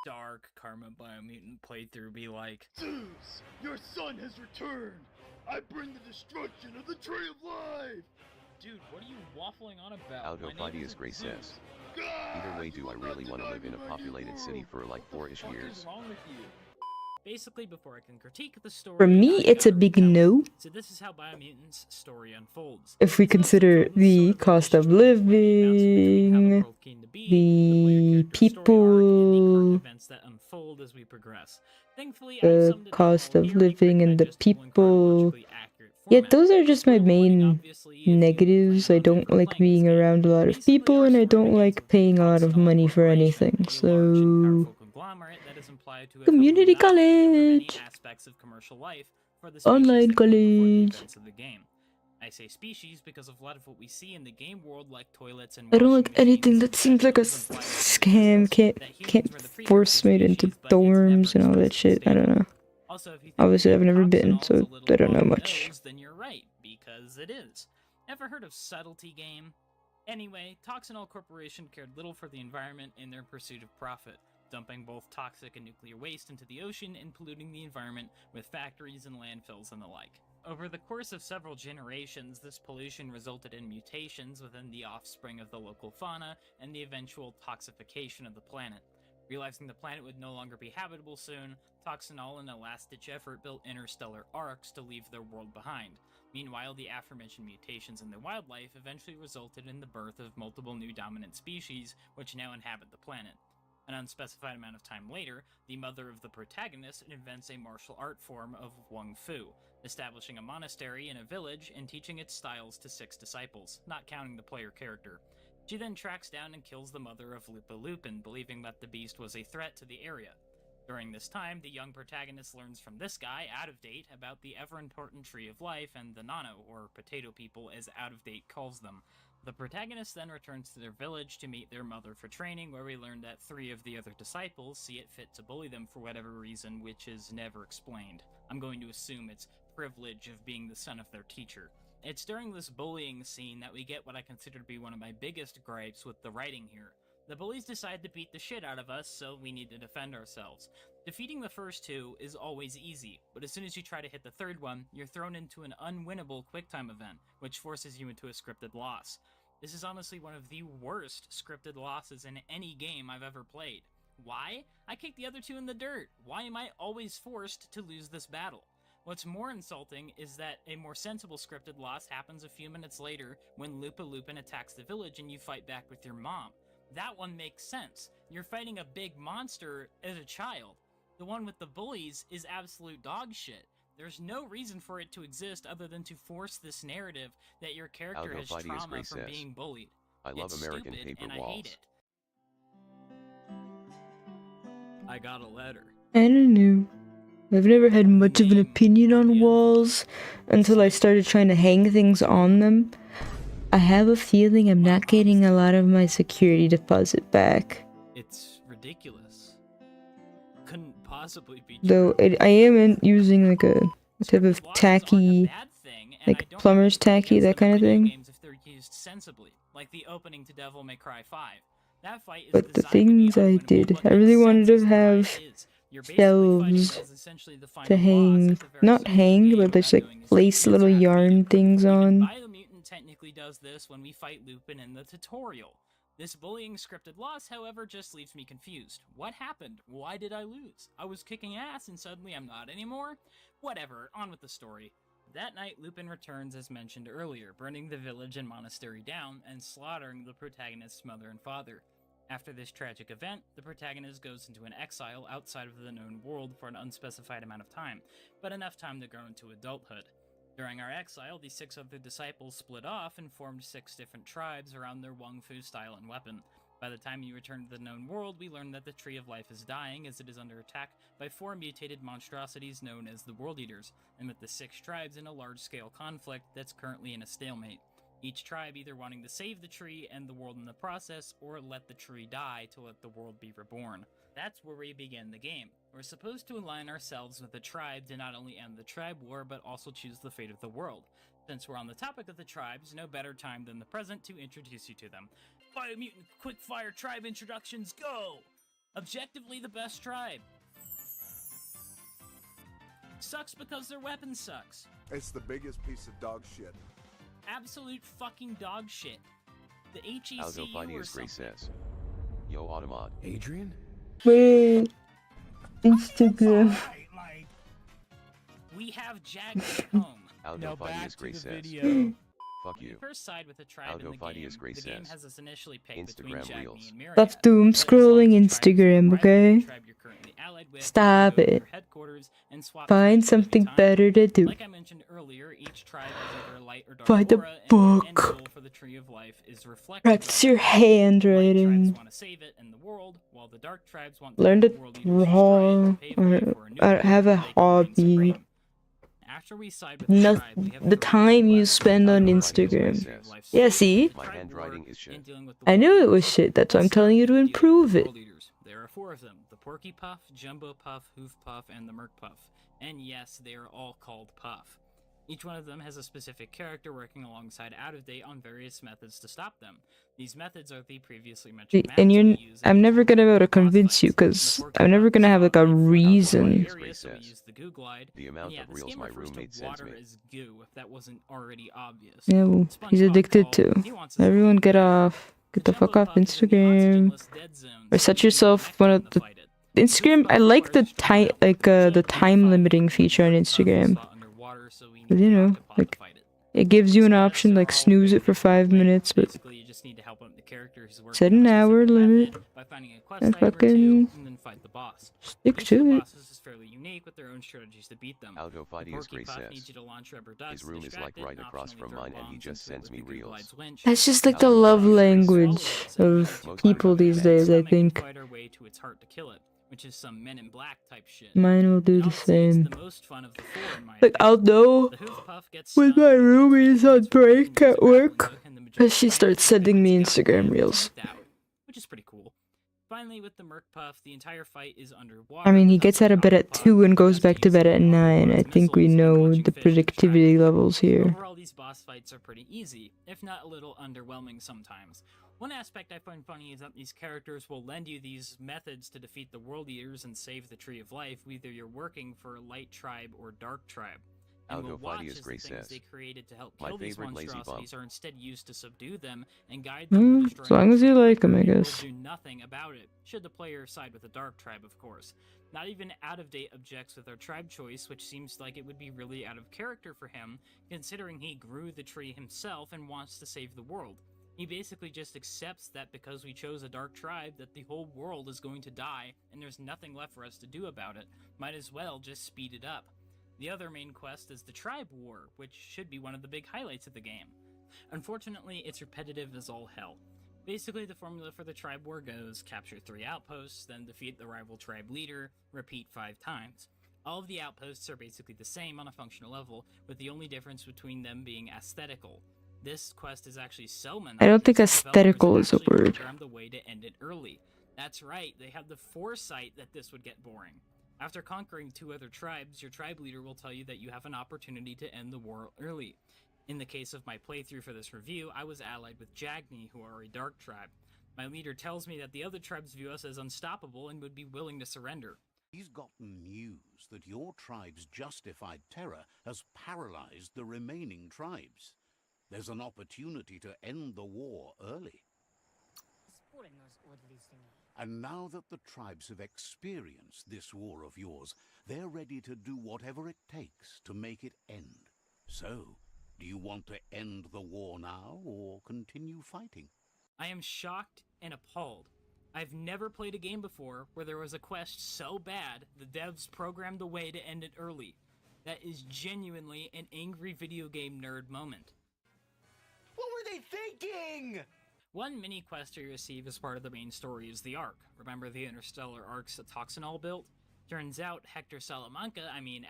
Dark Karma Biomutant playthrough be like? Zeus, your son has returned! I bring the destruction of the Tree of Life! Dude, what are you waffling on about? Autophidius Gray says. Either way, do I really want to live in a populated city for like 4-ish years? Basically, before I can critique the story, for me, it's a big no. So this is how Biomutant's story unfolds. If we consider the cost of living, the people, the cost of living and the people. Yeah, those are just my main negatives. I don't like being around a lot of people, and I don't like paying a lot of money for anything, so... Community college! Online college! I say species because of a lot of what we see in the game world, like toilets and... I don't like anything that seems like a scam. Can't force me into dorms and all that shit. I don't know. Obviously, I've never been, so I don't know much. Then you're right, because it is. Ever heard of Subtlety Game? Anyway, Toxinol Corporation cared little for the environment in their pursuit of profit, dumping both toxic and nuclear waste into the ocean and polluting the environment with factories and landfills and the like. Over the course of several generations, this pollution resulted in mutations within the offspring of the local fauna and the eventual toxification of the planet. Realizing the planet would no longer be habitable soon, Toxinol in a last-ditch effort built interstellar arcs to leave their world behind. Meanwhile, the aforementioned mutations in the wildlife eventually resulted in the birth of multiple new dominant species, which now inhabit the planet. An unspecified amount of time later, the mother of the protagonist invents a martial art form of Wung Fu, establishing a monastery in a village and teaching its styles to 6 disciples, not counting the player character. She then tracks down and kills the mother of Lupa Lupin, believing that the beast was a threat to the area. During this time, the young protagonist learns from this guy, Out of Date, about the ever-important Tree of Life and the Nano, or Potato People as Out of Date calls them. The protagonist then returns to their village to meet their mother for training, where we learn that 3 of the other disciples see it fit to bully them for whatever reason, which is never explained. I'm going to assume it's privilege of being the son of their teacher. It's during this bullying scene that we get what I consider to be one of my biggest gripes with the writing here. The bullies decide to beat the shit out of us, so we need to defend ourselves. Defeating the first 2 is always easy, but as soon as you try to hit the third one, you're thrown into an unwinnable QuickTime event, which forces you into a scripted loss. This is honestly one of the worst scripted losses in any game I've ever played. Why? I kicked the other 2 in the dirt. Why am I always forced to lose this battle? What's more insulting is that a more sensible scripted loss happens a few minutes later when Lupa Lupin attacks the village and you fight back with your mom. That one makes sense. You're fighting a big monster as a child. The one with the bullies is absolute dog shit. There's no reason for it to exist other than to force this narrative that your character has trauma from being bullied. I love American stupid, paper and walls. I hate it. I got a letter. I don't know. I've never had much of an opinion on walls until I started trying to hang things on them. I have a feeling I'm not getting a lot of my security deposit back. It's ridiculous. Couldn't possibly be true. Though I am using like a type of tacky, like plumber's tacky, that kind of thing. If they're used sensibly, like the opening to Devil May Cry 5. That fight is but the things I did, I really wanted to have shelves to hang, not hang, but just like place little yarn things on. Biomutant technically does this when we fight Lupin in the tutorial. This bullying scripted loss, however, just leaves me confused. What happened? Why did I lose? I was kicking ass and suddenly I'm not anymore? Whatever, on with the story. That night, Lupin returns as mentioned earlier, burning the village and monastery down and slaughtering the protagonist's mother and father. After this tragic event, the protagonist goes into an exile outside of the known world for an unspecified amount of time, but enough time to grow into adulthood. During our exile, the 6 other disciples split off and formed 6 different tribes around their Wung Fu style and weapon. By the time you return to the known world, we learn that the Tree of Life is dying as it is under attack by 4 mutated monstrosities known as the World Eaters, and with the 6 tribes in a large-scale conflict that's currently in a stalemate. Each tribe either wanting to save the tree and the world in the process, or let the tree die to let the world be reborn. That's where we begin the game. We're supposed to align ourselves with the tribe to not only end the tribe war, but also choose the fate of the world. Since we're on the topic of the tribes, no better time than the present to introduce you to them. Biomutant quickfire tribe introductions, go! Objectively the best tribe. Sucks because their weapon sucks. It's the biggest piece of dog shit. Absolute fucking dog shit. The HECU or something. Says, Yo Automod. Adrian? Wait. Instagram. We have Jag at home. Now back to the video. Fuck you. First side with a tribe in the game has us initially picked between Jag and Myriad. Stop doom scrolling Instagram, okay? Stop it. Find something better to do. Like I mentioned earlier, each tribe has either a light or dark Find a aura, book. and the end goal for the Tree of Life is reflected. Practice your handwriting. Light tribes want to save it and the world, while the dark tribes want Learn to the world draw or have a hobby. After we side with No, the tribe, we have the time you spend on Instagram. Yeah, see? My handwriting is shit. I knew it was shit, that's why I'm telling you to improve it. There are 4 of them, the Porky Puff, Jumbo Puff, Hoof Puff, and the Merc Puff. And yes, they are all called Puff. Each one of them has a specific character working alongside Out-of-Date on various methods to stop them. These methods are the previously mentioned And I'm never gonna be able to convince you, because I'm never gonna have like a reason. The amount of reels my roommate sends me. Goo, if that wasn't already obvious. Yeah, well, he's addicted to. Everyone get off. Get the fuck off Instagram. Or set yourself one of the Instagram. I like the time limiting feature on Instagram. You know, like it gives you an option like snooze it for 5 minutes, but set an hour limit and fucking stick to it. His room is like right across from mine and he just sends me reels. That's just like the love language of people these days, I think. Which is some Men in Black type shit. Mine will do the same. Like, I'll know when my roomie's on break at work, because she starts sending me Instagram reels. Which is pretty cool. Finally, with the Merc Puff, the entire fight is underwater. I mean, he gets out of bed at 2 and goes back to bed at 9. I think we know the productivity levels here. Overall, these boss fights are pretty easy, if not a little underwhelming sometimes. One aspect I find funny is that these characters will lend you these methods to defeat the World Eaters and save the Tree of Life, whether you're working for a light tribe or dark tribe. And we'll watch as the things they created to help kill these monstrosities are instead used to subdue them and guide them to destroy as long as you like them, I guess. Will do nothing about it, should the player side with the dark tribe, of course. Not even Out-of-Date objects with our tribe choice, which seems like it would be really out of character for him, considering he grew the tree himself and wants to save the world. He basically just accepts that because we chose a dark tribe that the whole world is going to die and there's nothing left for us to do about it. Might as well just speed it up. The other main quest is the Tribe War, which should be one of the big highlights of the game. Unfortunately, it's repetitive as all hell. Basically, the formula for the Tribe War goes, capture 3 outposts, then defeat the rival tribe leader, repeat 5 times. All of the outposts are basically the same on a functional level, with the only difference between them being aesthetical. This quest is actually so monotonous. I don't think aesthetical is a word. Programmed the way to end it early. That's right, they had the foresight that this would get boring. After conquering 2 other tribes, your tribe leader will tell you that you have an opportunity to end the war early. In the case of my playthrough for this review, I was allied with Jagni, who are a dark tribe. My leader tells me that the other tribes view us as unstoppable and would be willing to surrender. He's gotten news that your tribe's justified terror has paralyzed the remaining tribes. There's an opportunity to end the war early. And now that the tribes have experienced this war of yours, they're ready to do whatever it takes to make it end. So, do you want to end the war now, or continue fighting? I am shocked and appalled. I've never played a game before where there was a quest so bad the devs programmed a way to end it early. That is genuinely an angry video game nerd moment. What were they thinking? One mini quest you receive as part of the main story is the Ark. Remember the interstellar arcs that Toxinol built? Turns out Hector Salamanca,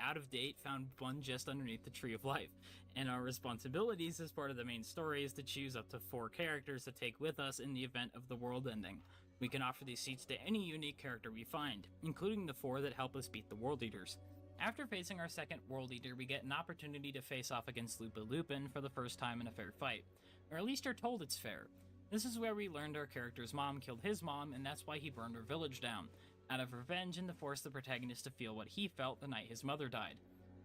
out of date, found one just underneath the Tree of Life. And our responsibilities as part of the main story is to choose up to 4 characters to take with us in the event of the world ending. We can offer these seats to any unique character we find, including the 4 that help us beat the World Eaters. After facing our second World Eater, we get an opportunity to face off against Lupa Lupin for the first time in a fair fight. Or at least are told it's fair. This is where we learned our character's mom killed his mom, and that's why he burned her village down, out of revenge and to force the protagonist to feel what he felt the night his mother died.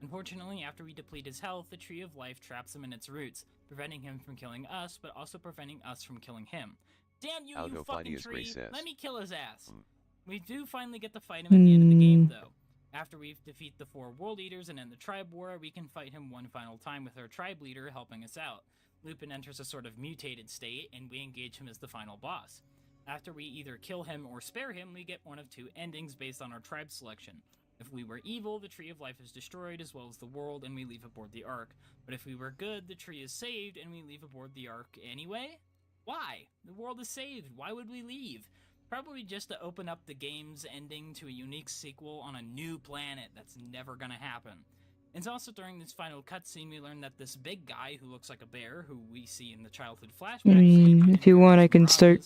Unfortunately, after we deplete his health, the Tree of Life traps him in its roots, preventing him from killing us, but also preventing us from killing him. Damn you, you fucking tree! Let me kill his ass! We do finally get to fight him at the end of the game, though. After we defeat the 4 World Eaters and end the Tribe War, we can fight him one final time with our tribe leader helping us out. Lupin enters a sort of mutated state, and we engage him as the final boss. After we either kill him or spare him, we get one of 2 endings based on our tribe selection. If we were evil, the Tree of Life is destroyed as well as the world, and we leave aboard the Ark. But if we were good, the tree is saved, and we leave aboard the Ark anyway? Why? The world is saved. Why would we leave? Probably just to open up the game's ending to a unique sequel on a new planet that's never gonna happen. It's also during this final cutscene we learn that this big guy who looks like a bear, who we see in the childhood flashbacks... if you want, I can start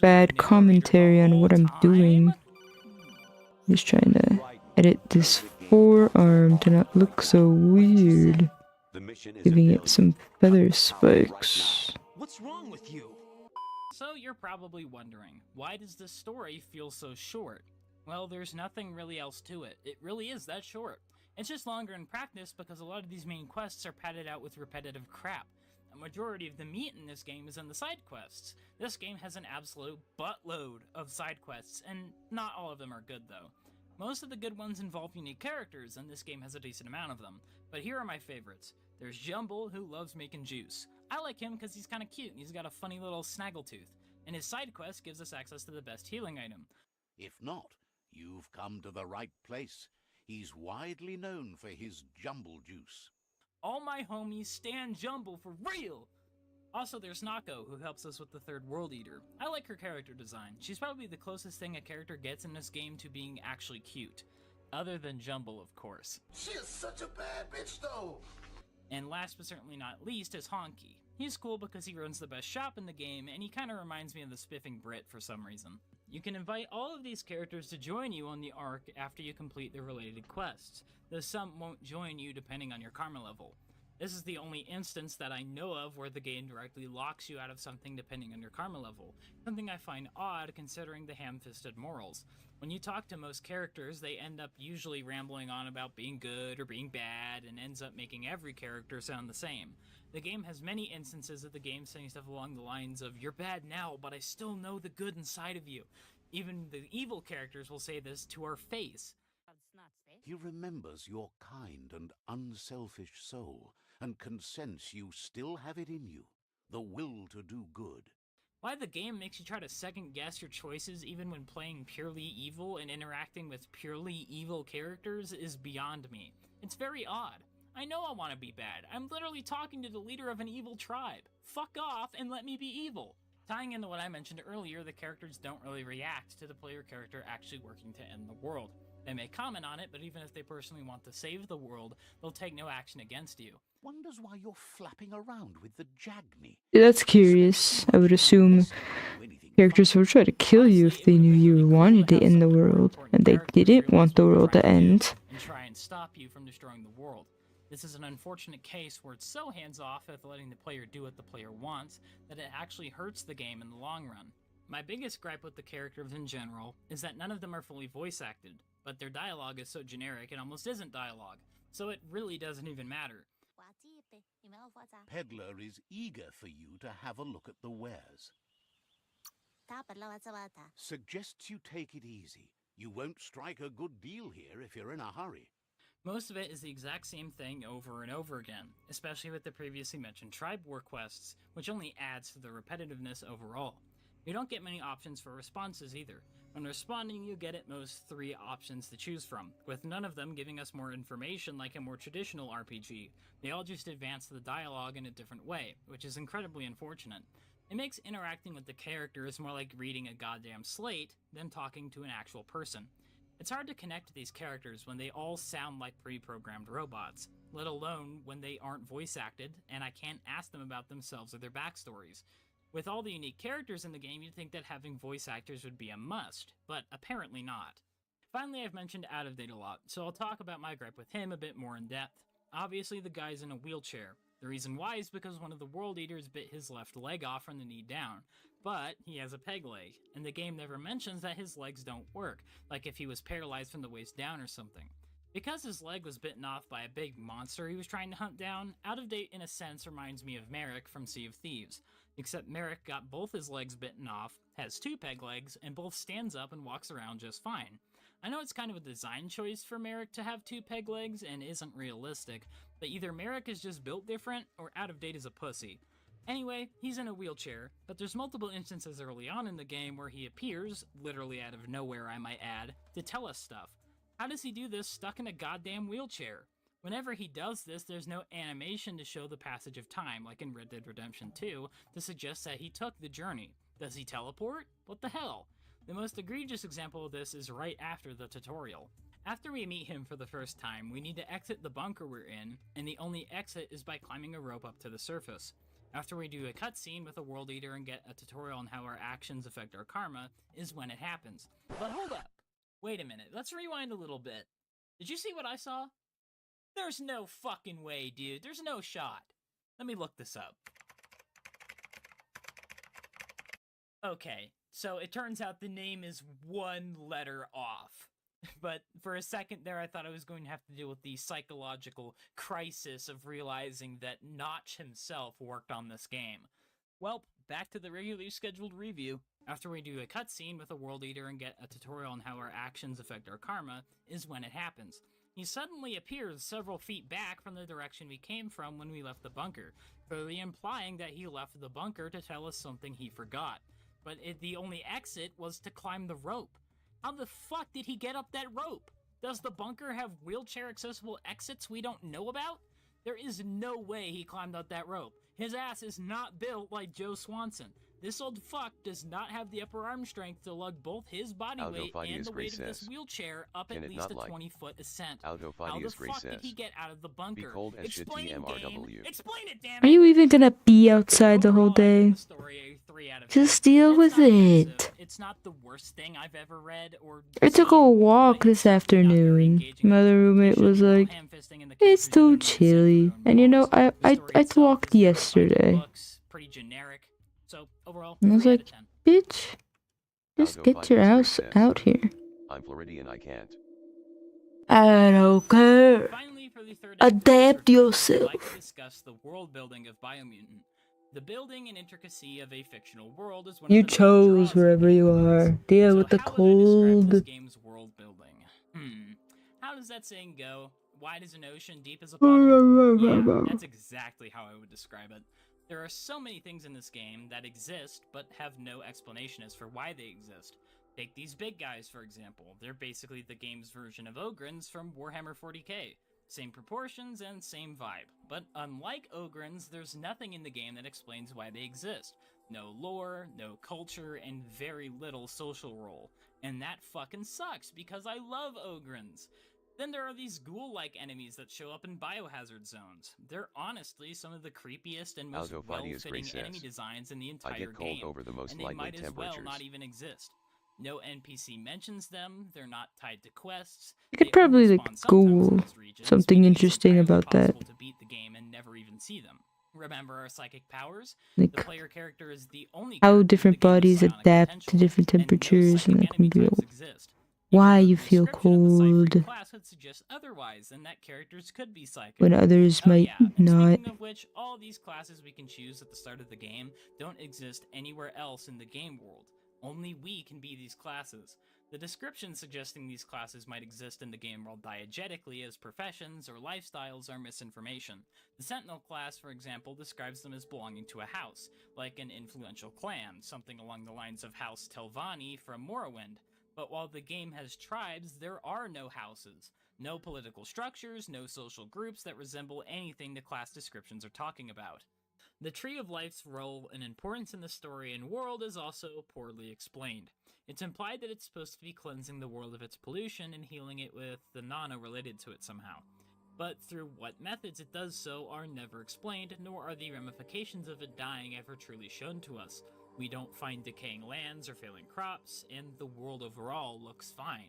bad commentary on what I'm doing. Just trying to edit this forearm to not look so weird. Giving it some feather spikes. What's wrong with you? So you're probably wondering, why does this story feel so short? Well, there's nothing really else to it. It really is that short. It's just longer in practice because a lot of these main quests are padded out with repetitive crap. A majority of the meat in this game is in the side quests. This game has an absolute buttload of side quests, and not all of them are good though. Most of the good ones involve unique characters, and this game has a decent amount of them. But here are my favorites. There's Jumble, who loves making juice. I like him because he's kind of cute and he's got a funny little snaggletooth. And his side quest gives us access to the best healing item. If not, you've come to the right place. He's widely known for his Jumble juice. All my homies stand Jumble for real! Also, there's Nako, who helps us with the 3rd World Eater. I like her character design. She's probably the closest thing a character gets in this game to being actually cute. Other than Jumble, of course. She is such a bad bitch, though! And last but certainly not least is Honky. He's cool because he runs the best shop in the game, and he kinda reminds me of the spiffing Brit for some reason. You can invite all of these characters to join you on the Ark after you complete the related quests, though some won't join you depending on your karma level. This is the only instance that I know of where the game directly locks you out of something depending on your karma level, something I find odd considering the ham-fisted morals. When you talk to most characters, they end up usually rambling on about being good or being bad, and ends up making every character sound the same. The game has many instances of the game saying stuff along the lines of, "You're bad now, but I still know the good inside of you." Even the evil characters will say this to our face. He remembers your kind and unselfish soul, and can sense you still have it in you, the will to do good. Why the game makes you try to second guess your choices even when playing purely evil and interacting with purely evil characters is beyond me. It's very odd. I know I want to be bad. I'm literally talking to the leader of an evil tribe. Fuck off and let me be evil. Tying into what I mentioned earlier, the characters don't really react to the player character actually working to end the world. They may comment on it, but even if they personally want to save the world, they'll take no action against you. Wonders why you're flapping around with the Jagni. That's curious. I would assume characters would try to kill you if they knew you wanted to end the world, and they didn't want the world to end. And try and stop you from destroying the world. This is an unfortunate case where it's so hands-off with letting the player do what the player wants that it actually hurts the game in the long run. My biggest gripe with the characters in general is that none of them are fully voice-acted, but their dialogue is so generic it almost isn't dialogue, so it really doesn't even matter. Peddler is eager for you to have a look at the wares. Suggests you take it easy. You won't strike a good deal here if you're in a hurry. Most of it is the exact same thing over and over again, especially with the previously mentioned tribe war quests, which only adds to the repetitiveness overall. You don't get many options for responses either. When responding, you get at most 3 options to choose from, with none of them giving us more information like a more traditional RPG. They all just advance the dialogue in a different way, which is incredibly unfortunate. It makes interacting with the characters more like reading a goddamn slate than talking to an actual person. It's hard to connect with these characters when they all sound like pre-programmed robots, let alone when they aren't voice-acted, and I can't ask them about themselves or their backstories. With all the unique characters in the game, you'd think that having voice actors would be a must, but apparently not. Finally, I've mentioned Out of Date a lot, so I'll talk about my gripe with him a bit more in depth. Obviously, the guy's in a wheelchair. The reason why is because one of the World Eaters bit his left leg off from the knee down, but he has a peg leg, and the game never mentions that his legs don't work, like if he was paralyzed from the waist down or something. Because his leg was bitten off by a big monster he was trying to hunt down, Out of Date in a sense reminds me of Merrick from Sea of Thieves, except Merrick got both his legs bitten off, has 2 peg legs, and both stands up and walks around just fine. I know it's kind of a design choice for Merrick to have 2 peg legs and isn't realistic, but either Merrick is just built different or Out of Date is a pussy. Anyway, he's in a wheelchair, but there's multiple instances early on in the game where he appears, literally out of nowhere I might add, to tell us stuff. How does he do this stuck in a goddamn wheelchair? Whenever he does this, there's no animation to show the passage of time, like in Red Dead Redemption 2, to suggest that he took the journey. Does he teleport? What the hell? The most egregious example of this is right after the tutorial. After we meet him for the first time, we need to exit the bunker we're in, and the only exit is by climbing a rope up to the surface. After we do a cutscene with a World Eater and get a tutorial on how our actions affect our karma, is when it happens. But hold up! Wait a minute, let's rewind a little bit. Did you see what I saw? There's no fucking way, dude. There's no shot. Let me look this up. Okay, so it turns out the name is 1 letter off. But for a second there, I thought I was going to have to deal with the psychological crisis of realizing that Notch himself worked on this game. Well, back to the regularly scheduled review. After we do a cutscene with a World Eater and get a tutorial on how our actions affect our karma, is when it happens. He suddenly appears several feet back from the direction we came from when we left the bunker, clearly implying that he left the bunker to tell us something he forgot. But the only exit was to climb the rope. How the fuck did he get up that rope? Does the bunker have wheelchair-accessible exits we don't know about? There is no way he climbed up that rope. His ass is not built like Joe Swanson. This old fuck does not have the upper arm strength to lug both his body weight and the weight of this wheelchair up at least a 20-foot ascent. How the fuck did he get out of the bunker? Explain it, game. Explain it, damn it! Are you even gonna be outside the whole day? Just deal with it. It's not the worst thing I've ever read or I took a walk this afternoon. My other roommate was like, it's too chilly. And you know, I walked yesterday. Pretty generic. So overall, and I was like, bitch, just get your ass out here. I'm Floridian, I can't. I don't care. Finally, for the third Adapt yourself. I'd like to discuss the world building of Biomutant. The building and intricacy of a fictional world is one you of the chose wherever you are. Deal with the cold. This game's world building. How does that saying go? Wide as an ocean, deep as a puddle. Yeah, that's exactly how I would describe it. There are so many things in this game that exist, but have no explanation as for why they exist. Take these big guys, for example. They're basically the game's version of Ogrins from Warhammer 40k. Same proportions and same vibe. But unlike Ogrins, there's nothing in the game that explains why they exist. No lore, no culture, and very little social role. And that fucking sucks, because I love Ogrins. Then there are these ghoul-like enemies that show up in biohazard zones. They're honestly some of the creepiest and most well-fitting enemy designs in the entire game, over the most and they might as well not even exist. No NPC mentions them, they're not tied to quests. You could probably like Google something interesting about that. To beat the game and never even see them. Remember our psychic powers? Like the player character is the only how different bodies adapt to different temperatures, and that can be why you feel cold class would suggest otherwise, and that characters could be psychic. when others might not. Speaking of which, all these classes we can choose at the start of the game don't exist anywhere else in the game world. Only we can be these classes. The description suggesting these classes might exist in the game world diegetically as professions or lifestyles are misinformation. The Sentinel class, for example, describes them as belonging to a house, like an influential clan, something along the lines of House Telvanni from Morrowind. But while the game has tribes, there are no houses. No political structures, no social groups that resemble anything the class descriptions are talking about. The Tree of Life's role and importance in the story and world is also poorly explained. It's implied that it's supposed to be cleansing the world of its pollution and healing it with the nana related to it somehow. But through what methods it does so are never explained, nor are the ramifications of it dying ever truly shown to us. We don't find decaying lands or failing crops, and the world overall looks fine.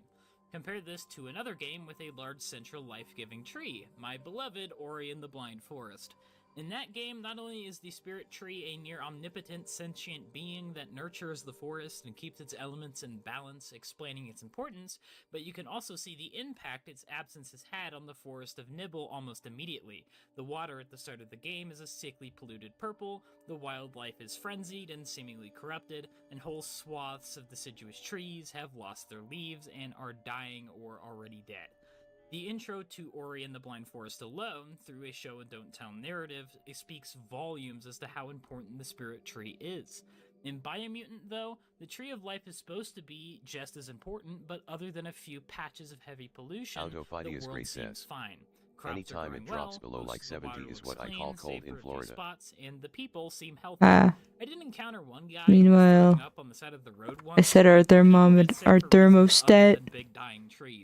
Compare this to another game with a large central life-giving tree, my beloved Ori and the Blind Forest. In that game, not only is the spirit tree a near-omnipotent sentient being that nurtures the forest and keeps its elements in balance, explaining its importance, but you can also see the impact its absence has had on the forest of Nibble almost immediately. The water at the start of the game is a sickly polluted purple, the wildlife is frenzied and seemingly corrupted, and whole swaths of deciduous trees have lost their leaves and are dying or already dead. The intro to Ori and the Blind Forest alone, through a show and don't tell narrative, it speaks volumes as to how important the spirit tree is. In Biomutant, though, the Tree of Life is supposed to be just as important, but other than a few patches of heavy pollution, the world seems fine. Anytime it drops below like 70 is what I call cold in Florida. Spots, and the people seem healthy. I didn't encounter one guy meanwhile, up on the side of the road I set our thermostat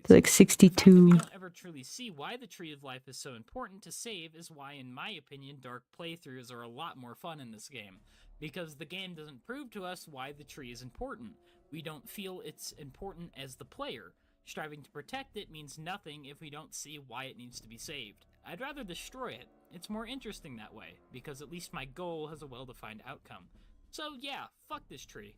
to like 62. We don't ever truly see why the Tree of Life is so important to save is why, in my opinion, dark playthroughs are a lot more fun in this game. Because the game doesn't prove to us why the tree is important. We don't feel it's important as the player. Striving to protect it means nothing if we don't see why it needs to be saved. I'd rather destroy it. It's more interesting that way, because at least my goal has a well-defined outcome. So yeah, fuck this tree.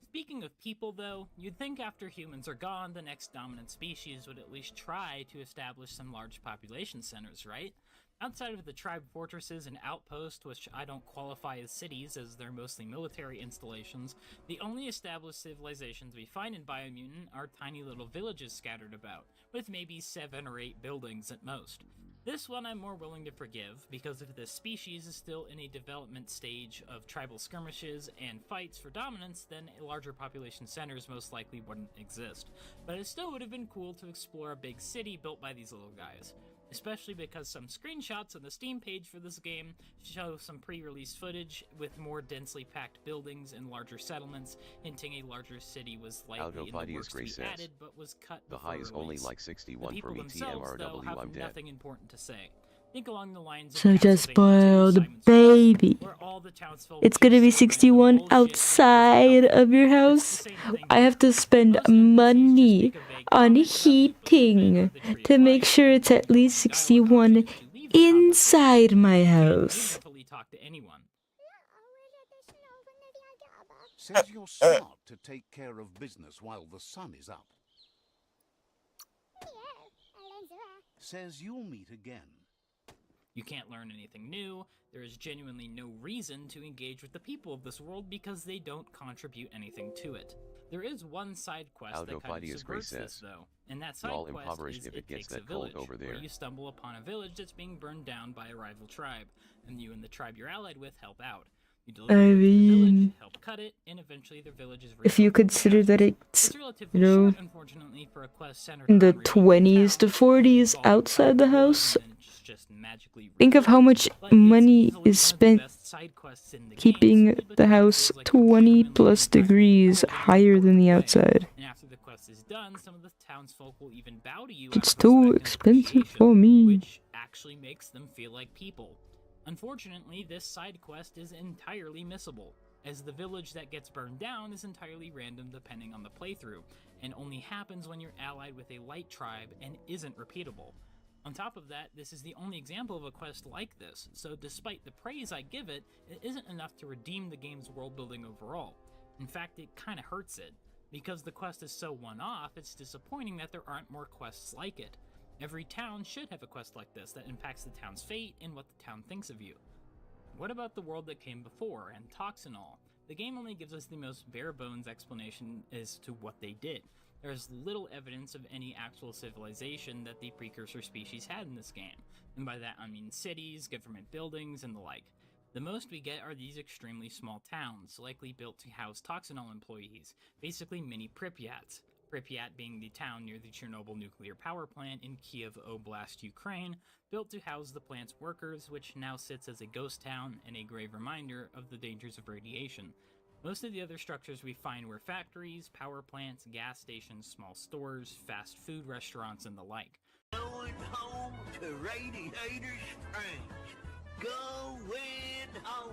Speaking of people though, you'd think after humans are gone, the next dominant species would at least try to establish some large population centers, right? Outside of the tribe fortresses and outposts, which I don't qualify as cities as they're mostly military installations, the only established civilizations we find in Biomutant are tiny little villages scattered about, with maybe 7 or 8 buildings at most. This one I'm more willing to forgive, because if this species is still in a development stage of tribal skirmishes and fights for dominance, then larger population centers most likely wouldn't exist. But it still would have been cool to explore a big city built by these little guys. Especially because some screenshots on the Steam page for this game show some pre-release footage with more densely packed buildings and larger settlements, hinting a larger city was likely in the works to be added, but was cut The high is only like 61 for me. TMRW, I'm dead. Nothing important to say. Think along the lines of So just spoiled a baby. It's gonna be 61 outside of your house. I have to spend money on heating to make sure it's at least 61 inside my house. Says you're smart to take care of business while the sun is up. Says you'll meet again. You can't learn anything new, there is genuinely no reason to engage with the people of this world because they don't contribute anything to it. There is one side quest that kind of subverts this though, and that side quest is It Takes a Village, where you stumble upon a village that's being burned down by a rival tribe, and you and the tribe you're allied with help out. You deliver to the village, help cut it, and eventually their village is if you consider that it's, you know, short, unfortunately, for a quest centered in the around 20s to 40s outside the house, think of how much money is spent keeping the house 20 plus degrees higher than the outside. And after the quest is done, some of the townsfolk will even bow to you. It's too expensive for me. Which actually makes them feel like people. Unfortunately, this side quest is entirely missable, as the village that gets burned down is entirely random depending on the playthrough, and only happens when you're allied with a light tribe and isn't repeatable. On top of that, this is the only example of a quest like this, so despite the praise I give it, it isn't enough to redeem the game's world building overall. In fact, it kinda hurts it. Because the quest is so one-off, it's disappointing that there aren't more quests like it. Every town should have a quest like this that impacts the town's fate and what the town thinks of you. What about the world that came before, and Toxanol? The game only gives us the most bare-bones explanation as to what they did. There's little evidence of any actual civilization that the precursor species had in this game, and by that I mean cities, government buildings, and the like. The most we get are these extremely small towns, likely built to house Toxanol employees, basically mini Pripyats. Pripyat being the town near the Chernobyl nuclear power plant in Kiev Oblast, Ukraine, built to house the plant's workers, which now sits as a ghost town and a grave reminder of the dangers of radiation. Most of the other structures we find were factories, power plants, gas stations, small stores, fast food restaurants, and the like. Going home to Radiator Springs. Going home.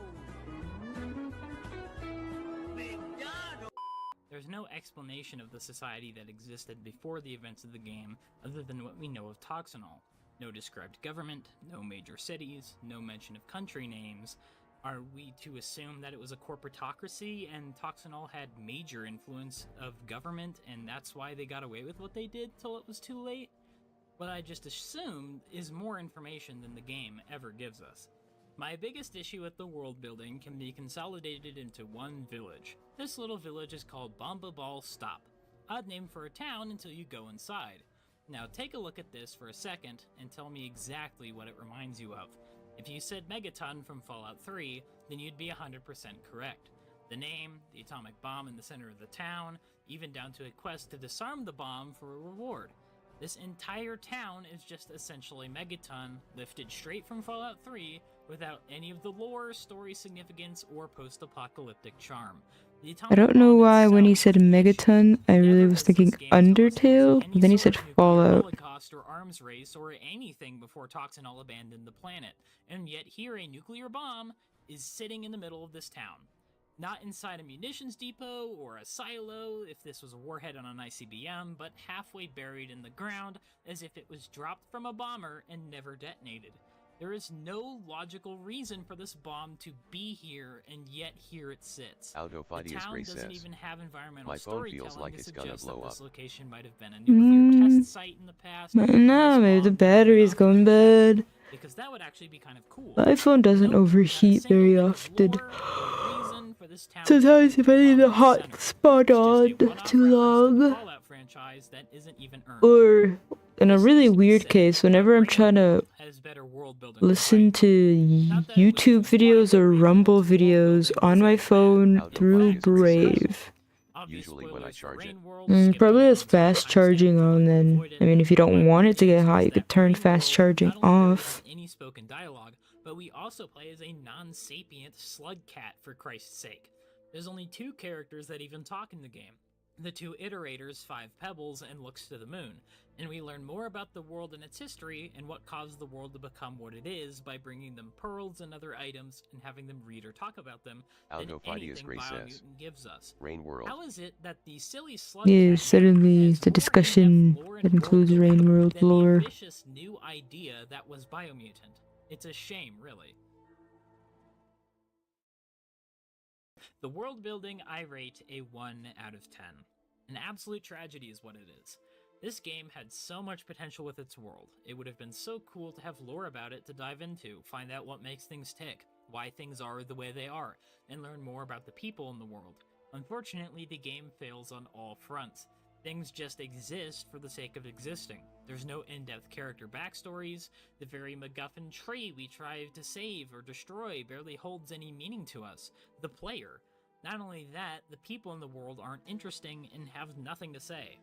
There's no explanation of the society that existed before the events of the game other than what we know of Toxanol. No described government, no major cities, no mention of country names. Are we to assume that it was a corporatocracy and Toxanol had major influence of government and that's why they got away with what they did till it was too late? What I just assumed is more information than the game ever gives us. My biggest issue with the world building can be consolidated into one village. This little village is called Bomba Ball Stop. Odd name for a town until you go inside. Now take a look at this for a second and tell me exactly what it reminds you of. If you said Megaton from Fallout 3, then you'd be 100% correct. The name, the atomic bomb in the center of the town, even down to a quest to disarm the bomb for a reward. This entire town is just essentially Megaton, lifted straight from Fallout 3, without any of the lore, story significance, or post-apocalyptic charm. I don't know why when he said Megaton, I really was thinking Undertale, then he said Fallout. Holocaust or arms race or anything before Toxanol abandoned the planet, and yet here a nuclear bomb is sitting in the middle of this town. Not inside a munitions depot or a silo if this was a warhead on an ICBM, but halfway buried in the ground as if it was dropped from a bomber and never detonated. There is no logical reason for this bomb to be here, and yet here it sits. The town doesn't even have environmental storytelling to suggest that this location might have been a nuclear test site in the past. No, maybe the battery's going bad. Because that would actually be kind of cool. My phone doesn't overheat very often. Sometimes if I leave the hot spot on too long. Or, in a really weird case, whenever I'm trying to listen to YouTube videos or Rumble videos on my phone through Brave. Usually when I charge it. Probably has fast charging on then. I mean, if you don't want it to get hot, you could turn fast charging off. Any spoken dialogue, but we also play as a non-sapient slug cat, for Christ's sake. There's only 2 characters that even talk in the game. The 2 iterators, 5 Pebbles and Looks to the Moon, and we learn more about the world and its history and what caused the world to become what it is by bringing them pearls and other items and having them read or talk about them than anything Biomutant gives us. Rain World. How is it that the silly slug Yeah, suddenly the discussion that includes Rain World lore. The ambitious new idea that was Biomutant? It's a shame, really. The world building I rate a 1 out of 10. An absolute tragedy is what it is. This game had so much potential with its world. It would have been so cool to have lore about it to dive into, find out what makes things tick, why things are the way they are, and learn more about the people in the world. Unfortunately, the game fails on all fronts. Things just exist for the sake of existing. There's no in-depth character backstories. The very MacGuffin tree we try to save or destroy barely holds any meaning to us, the player. Not only that, the people in the world aren't interesting and have nothing to say.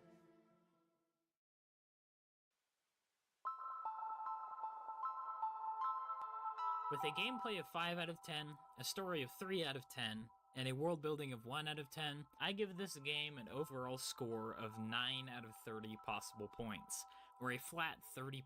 With a gameplay of 5 out of 10, a story of 3 out of 10, and a world building of 1 out of 10, I give this game an overall score of 9 out of 30 possible points, or a flat 30%.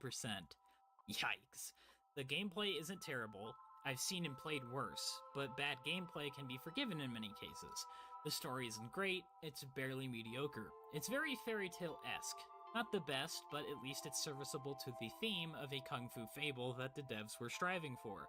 Yikes. The gameplay isn't terrible. I've seen and played worse, but bad gameplay can be forgiven in many cases. The story isn't great, it's barely mediocre. It's very fairy tale-esque. Not the best, but at least it's serviceable to the theme of a kung fu fable that the devs were striving for.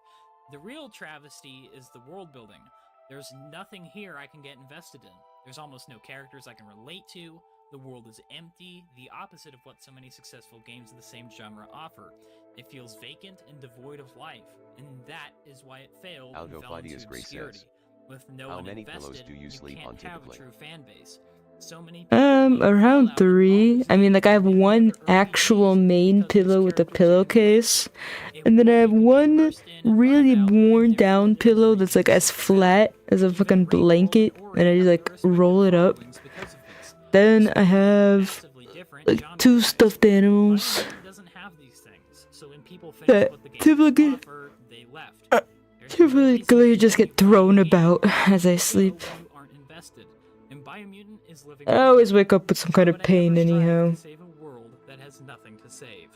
The real travesty is the world building. There's nothing here I can get invested in. There's almost no characters I can relate to. The world is empty, the opposite of what so many successful games of the same genre offer. It feels vacant and devoid of life, and that is why it failed and fell into obscurity. With no one invested, you can't have a true fan base. So many around 3. I mean, like, I have one actual main pillow with a pillowcase, and then I have one really worn down pillow that's like as flat as a fucking blanket, and I just like roll it up. Then I have like 2 stuffed animals that typically just get thrown about as I sleep. I always wake up with some kind of pain anyhow. Save a world that has nothing to save.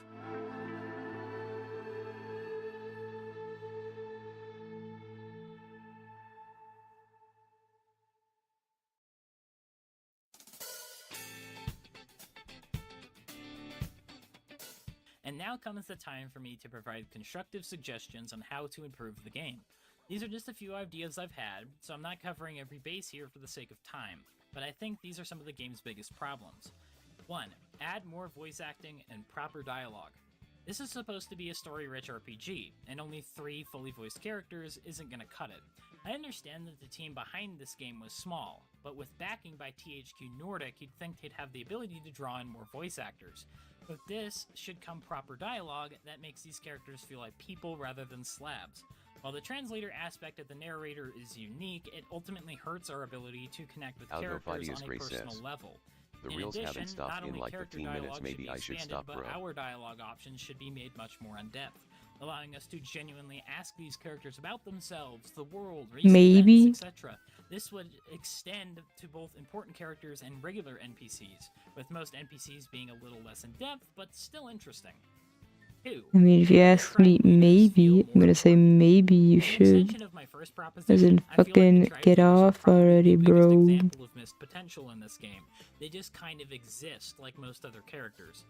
And now comes the time for me to provide constructive suggestions on how to improve the game. These are just a few ideas I've had, so I'm not covering every base here for the sake of time, but I think these are some of the game's biggest problems. 1. Add more voice acting and proper dialogue. This is supposed to be a story-rich RPG, and only 3 fully voiced characters isn't gonna cut it. I understand that the team behind this game was small, but with backing by THQ Nordic, you'd think they'd have the ability to draw in more voice actors. With this should come proper dialogue that makes these characters feel like people rather than slabs. While the translator aspect of the narrator is unique, it ultimately hurts our ability to connect with characters on a personal level. The reels haven't stopped in like 15 minutes, maybe I should stop, bro. But our dialogue options should be made much more in-depth, allowing us to genuinely ask these characters about themselves, the world, recent events, etc. This would extend to both important characters and regular NPCs, with most NPCs being a little less in-depth, but still interesting. 2. I mean, if you ask me, maybe, I'm gonna say maybe you should. As in, fucking get off already, bro. Example of missed potential in this game. They just kind of exist like most other characters.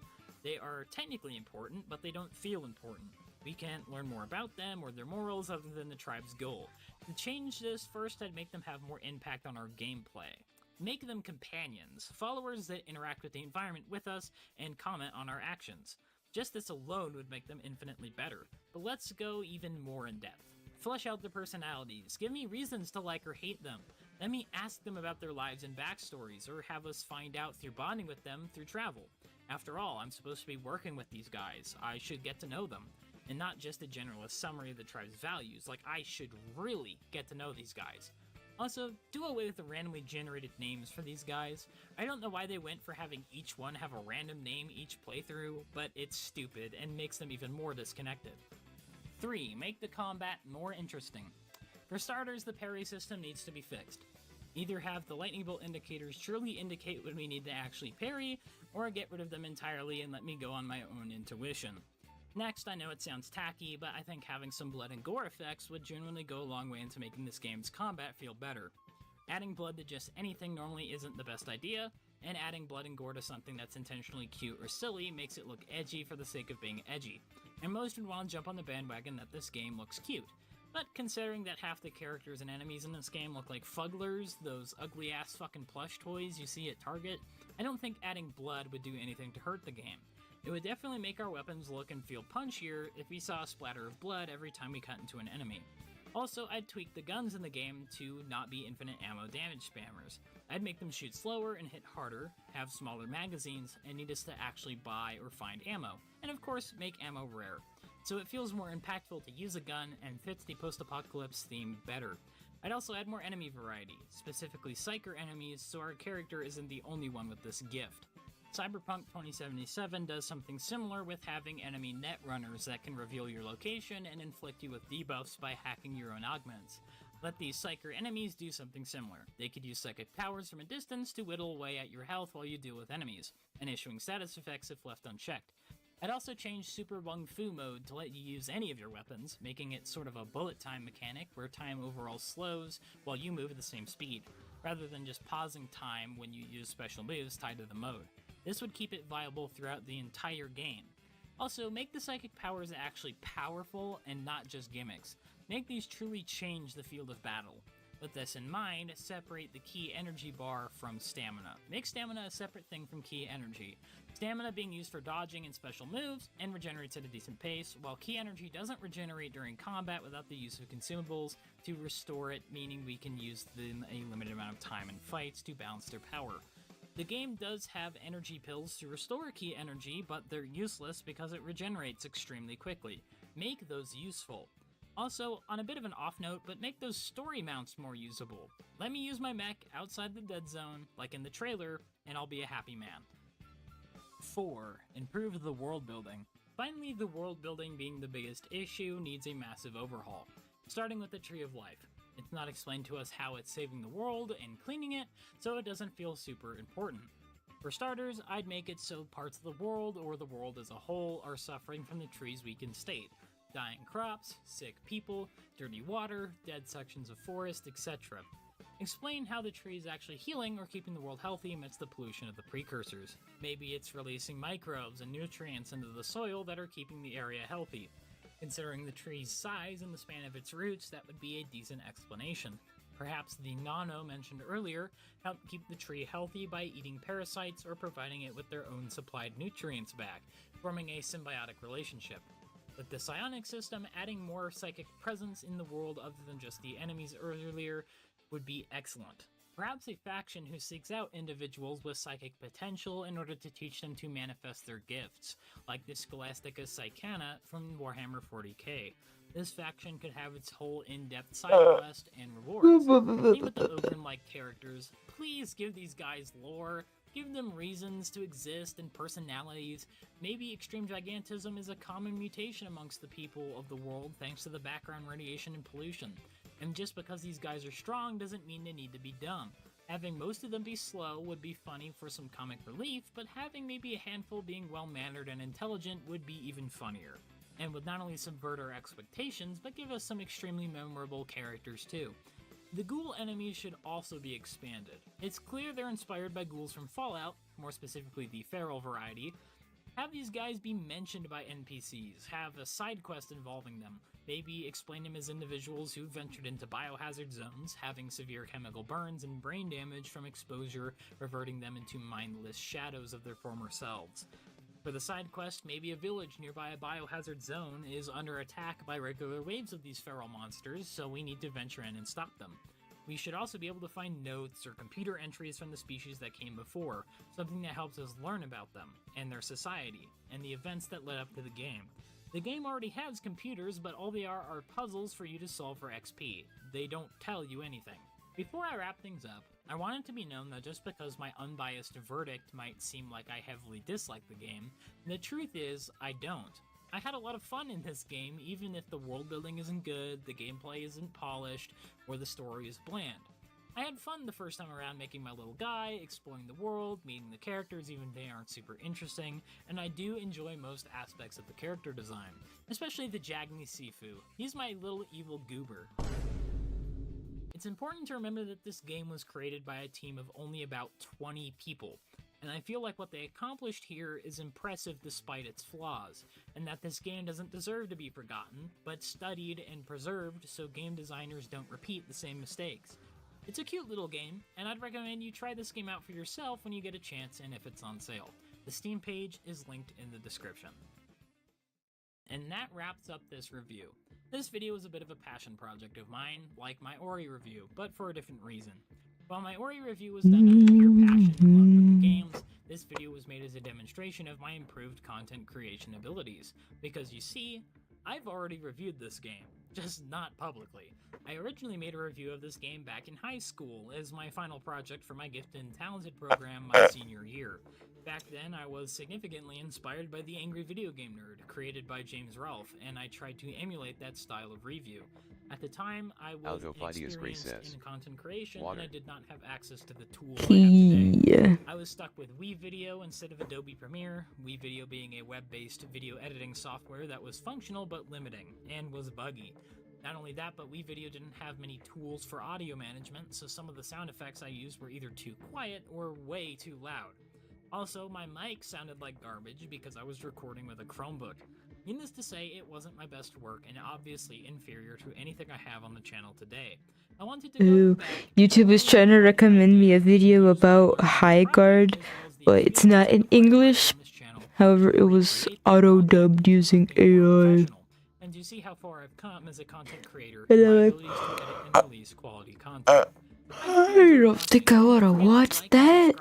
They are technically important, but they don't feel important. We can't learn more about them or their morals other than the tribe's goal. To change this, first I'd make them have more impact on our gameplay. Make them companions, followers that interact with the environment with us and comment on our actions. Just this alone would make them infinitely better, but let's go even more in depth. Flesh out their personalities, give me reasons to like or hate them. Let me ask them about their lives and backstories, or have us find out through bonding with them through travel. After all, I'm supposed to be working with these guys, I should get to know them. And not just a generalist summary of the tribe's values, like I should really get to know these guys. Also, do away with the randomly generated names for these guys. I don't know why they went for having each one have a random name each playthrough, but it's stupid and makes them even more disconnected. 3. Make the combat more interesting. For starters, the parry system needs to be fixed. Either have the lightning bolt indicators truly indicate when we need to actually parry, or get rid of them entirely and let me go on my own intuition. Next, I know it sounds tacky, but I think having some blood and gore effects would genuinely go a long way into making this game's combat feel better. Adding blood to just anything normally isn't the best idea, and adding blood and gore to something that's intentionally cute or silly makes it look edgy for the sake of being edgy. And most would want to jump on the bandwagon that this game looks cute. But considering that half the characters and enemies in this game look like fugglers, those ugly-ass fucking plush toys you see at Target, I don't think adding blood would do anything to hurt the game. It would definitely make our weapons look and feel punchier if we saw a splatter of blood every time we cut into an enemy. Also, I'd tweak the guns in the game to not be infinite ammo damage spammers. I'd make them shoot slower and hit harder, have smaller magazines, and need us to actually buy or find ammo, and of course, make ammo rare. So it feels more impactful to use a gun and fits the post-apocalypse theme better. I'd also add more enemy variety, specifically psyker enemies, so our character isn't the only one with this gift. Cyberpunk 2077 does something similar with having enemy netrunners that can reveal your location and inflict you with debuffs by hacking your own augments. Let these psyker enemies do something similar. They could use psychic powers from a distance to whittle away at your health while you deal with enemies, and issuing status effects if left unchecked. I'd also change Super Wung Fu mode to let you use any of your weapons, making it sort of a bullet time mechanic where time overall slows while you move at the same speed, rather than just pausing time when you use special moves tied to the mode. This would keep it viable throughout the entire game. Also, make the psychic powers actually powerful and not just gimmicks. Make these truly change the field of battle. With this in mind, separate the key energy bar from stamina. Make stamina a separate thing from key energy. Stamina being used for dodging and special moves, and regenerates at a decent pace, while key energy doesn't regenerate during combat without the use of consumables to restore it, meaning we can use them a limited amount of time in fights to balance their power. The game does have energy pills to restore key energy, but they're useless because it regenerates extremely quickly. Make those useful. Also, on a bit of an off note, but make those story mounts more usable. Let me use my mech outside the dead zone, like in the trailer, and I'll be a happy man. 4. Improve the world building. Finally, the world building being the biggest issue needs a massive overhaul, starting with the Tree of Life. It's not explained to us how it's saving the world and cleaning it, so it doesn't feel super important. For starters, I'd make it so parts of the world, or the world as a whole, are suffering from the tree's weakened state. Dying crops, sick people, dirty water, dead sections of forest, etc. Explain how the tree is actually healing or keeping the world healthy amidst the pollution of the precursors. Maybe it's releasing microbes and nutrients into the soil that are keeping the area healthy. Considering the tree's size and the span of its roots, that would be a decent explanation. Perhaps the nano mentioned earlier help keep the tree healthy by eating parasites or providing it with their own supplied nutrients back, forming a symbiotic relationship. With the psionic system, adding more psychic presence in the world other than just the enemies earlier would be excellent. Perhaps a faction who seeks out individuals with psychic potential in order to teach them to manifest their gifts, like the Scholastica Psychana from Warhammer 40k. This faction could have its whole in-depth side quest and rewards. Same with the Ogre-like characters. Please give these guys lore. Give them reasons to exist and personalities. Maybe extreme gigantism is a common mutation amongst the people of the world thanks to the background radiation and pollution. And just because these guys are strong doesn't mean they need to be dumb. Having most of them be slow would be funny for some comic relief, but having maybe a handful being well-mannered and intelligent would be even funnier. And would not only subvert our expectations, but give us some extremely memorable characters too. The ghoul enemies should also be expanded. It's clear they're inspired by ghouls from Fallout, more specifically the feral variety. Have these guys be mentioned by NPCs, have a side quest involving them, maybe explain them as individuals who ventured into biohazard zones, having severe chemical burns and brain damage from exposure, reverting them into mindless shadows of their former selves. For the side quest, maybe a village nearby a biohazard zone is under attack by regular waves of these feral monsters, so we need to venture in and stop them. We should also be able to find notes or computer entries from the species that came before, something that helps us learn about them, and their society, and the events that led up to the game. The game already has computers, but all they are puzzles for you to solve for XP. They don't tell you anything. Before I wrap things up, I want it to be known that just because my unbiased verdict might seem like I heavily dislike the game, the truth is, I don't. I had a lot of fun in this game, even if the world building isn't good, the gameplay isn't polished, or the story is bland. I had fun the first time around making my little guy, exploring the world, meeting the characters even if they aren't super interesting, and I do enjoy most aspects of the character design, especially the Jagni Sifu. He's my little evil goober. It's important to remember that this game was created by a team of only about 20 people. and I feel like what they accomplished here is impressive despite its flaws, and that this game doesn't deserve to be forgotten, but studied and preserved so game designers don't repeat the same mistakes. It's a cute little game, and I'd recommend you try this game out for yourself when you get a chance and if it's on sale. The Steam page is linked in the description. And that wraps up this review. This video is a bit of a passion project of mine, like my Ori review, but for a different reason. While my Ori review was done out of pure passion and love for the games, this video was made as a demonstration of my improved content creation abilities. Because you see, I've already reviewed this game, just not publicly. I originally made a review of this game back in high school as my final project for my Gifted and Talented program my senior year. Back then, I was significantly inspired by The Angry Video Game Nerd, created by James Rolfe, and I tried to emulate that style of review. At the time, I was inexperienced in content creation, and I did not have access to the tools I have today. I was stuck with WeVideo instead of Adobe Premiere, WeVideo being a web-based video editing software that was functional but limiting, and was buggy. Not only that, but WeVideo didn't have many tools for audio management, so some of the sound effects I used were either too quiet or way too loud. Also, my mic sounded like garbage because I was recording with a Chromebook. Needless to say, it wasn't my best work and obviously inferior to anything I have on the channel today. I wanted to YouTube is trying to recommend me a video about High Guard, but it's not in English. However, it was auto-dubbed using AI. And you see how far I've come as a content creator, my abilities to edit and release quality content. I don't think I want to watch that.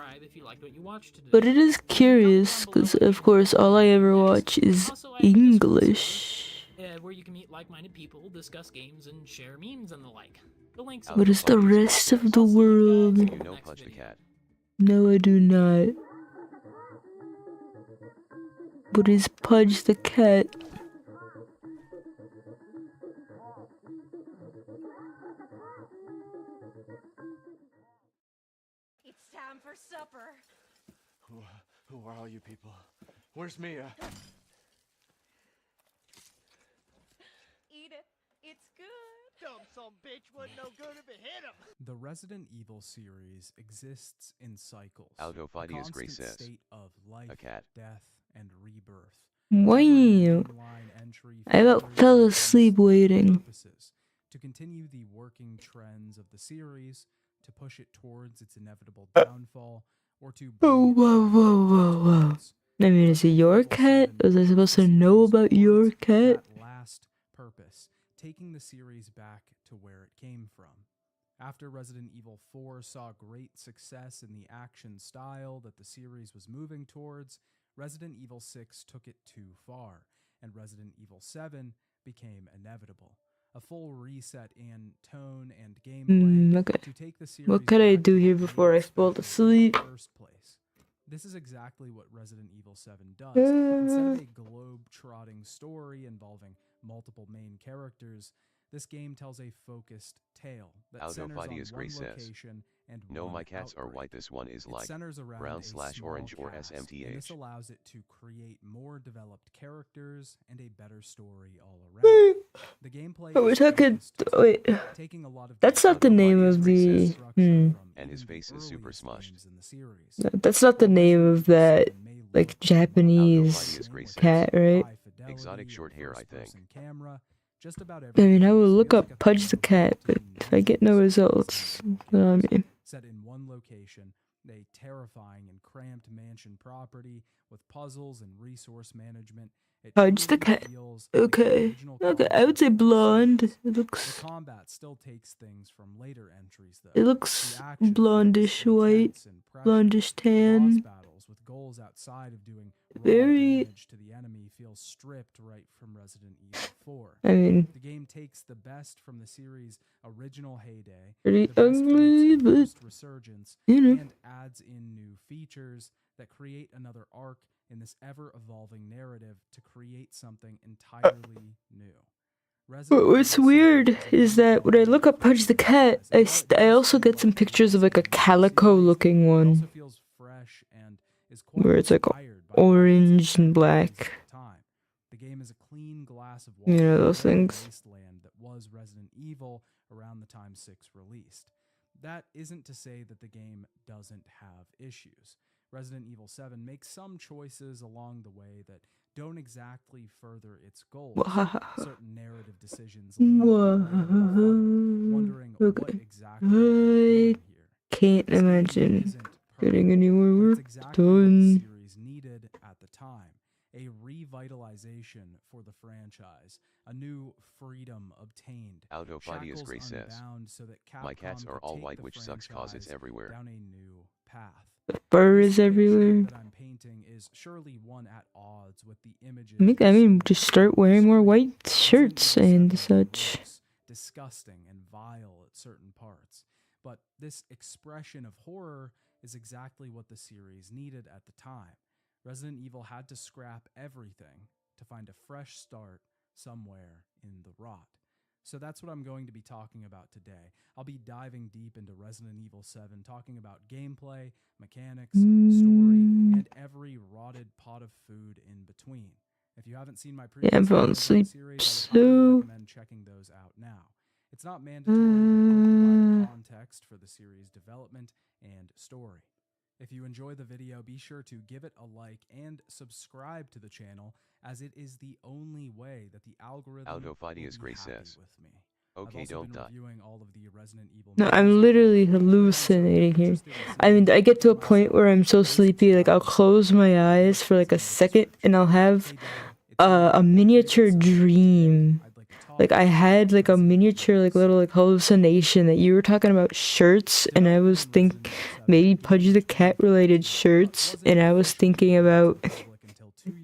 But it is curious, because of course all I ever watch is English. Where you can meet like-minded people, discuss games, and share memes and the like. What is the rest of the world? You know Pudge the Cat? No, I do not. What is Pudge the Cat? It's time for supper. Who are all you people? Where's Mia? Eat it. It's good. Dumb some bitch wasn't no good if it hit him. The Resident Evil series exists in cycles. A constant state of life, death, and rebirth. Wow. I about fell asleep waiting. To continue the working trends of the series, to push it towards its inevitable downfall, or to Whoa. I mean, is it your cat? Was I supposed to know about your cat? Last purpose, taking the series back to where it came from. After Resident Evil 4 saw great success in the action style that the series was moving towards, Resident Evil 6 took it too far, and Resident Evil 7 became inevitable. A full reset in tone and gameplay to take the series. What could I do here before I fall asleep? First place. This is exactly what Resident Evil 7 does. Instead of a globe-trotting story involving multiple main characters, this game tells a focused tale that centers on one location and no, my cats are white. This one is like brown/orange or SMTH. This allows it to create more developed characters and a better story all around. The gameplay we're talking. Wait, that's not the name of the. And his face is super smushed. That's not the name of that, like, Japanese cat, right? Exotic short hair, I think. I mean, I will look up Pudge the Cat, but if I get no results, I mean. Set in one location, a terrifying and cramped mansion property with puzzles and resource management. Pudge the Cat. Okay, I would say blonde. It looks. The combat still takes things from later entries, though. It looks blondish white, blondish tan. With goals outside of doing very damage to the enemy feels stripped right from Resident Evil 4. I mean, the game takes the best from the series' original heyday, pretty ugly, but resurgence, you know, and adds in new features that create another arc in this ever-evolving narrative to create something entirely new. What's weird is that when I look up Pudge the Cat, I also get some pictures of like a calico-looking one. Where it's like orange and black. The game is a clean glass of water, you know, those things. Wasteland that was Resident Evil around the time 6 released. That isn't to say that the game doesn't have issues. Resident Evil 7 makes some choices along the way that don't exactly further its goals. Certain narrative decisions leave you a little befuddled, wondering what exactly you're doing here. Can't imagine getting any more work exactly what the done. series needed at the time. A revitalization for the franchise, a new freedom obtained, Autophidius Gray says, so that my cats are all white, which sucks cause it's everywhere. Down a new path. Fur is everywhere. That I'm painting is surely one at odds with the images. I mean, just start wearing more white shirts and such. Disgusting and vile at certain parts. But this expression of horror is exactly what the series needed at the time. Resident Evil had to scrap everything to find a fresh start somewhere in the rot. So that's what I'm going to be talking about today. I'll be diving deep into Resident Evil 7, talking about gameplay, mechanics, story, and every rotted pot of food in between. If you haven't seen my previous I'm falling asleep, series, I would highly recommend checking those out now. It's not mandatory to provide context for the series' development and story. If you enjoy the video, be sure to give it a like and subscribe to the channel, as it is the only way that the algorithm will be happy with me. Okay, don't die. All of the Resident Evil No, I'm literally hallucinating here. I mean, I get to a point where I'm so sleepy, like I'll close my eyes for like a second and I'll have a miniature dream. Like I had like a miniature like little like hallucination that you were talking about shirts, and I was thinking maybe Pudgy the Cat related shirts, and I was thinking about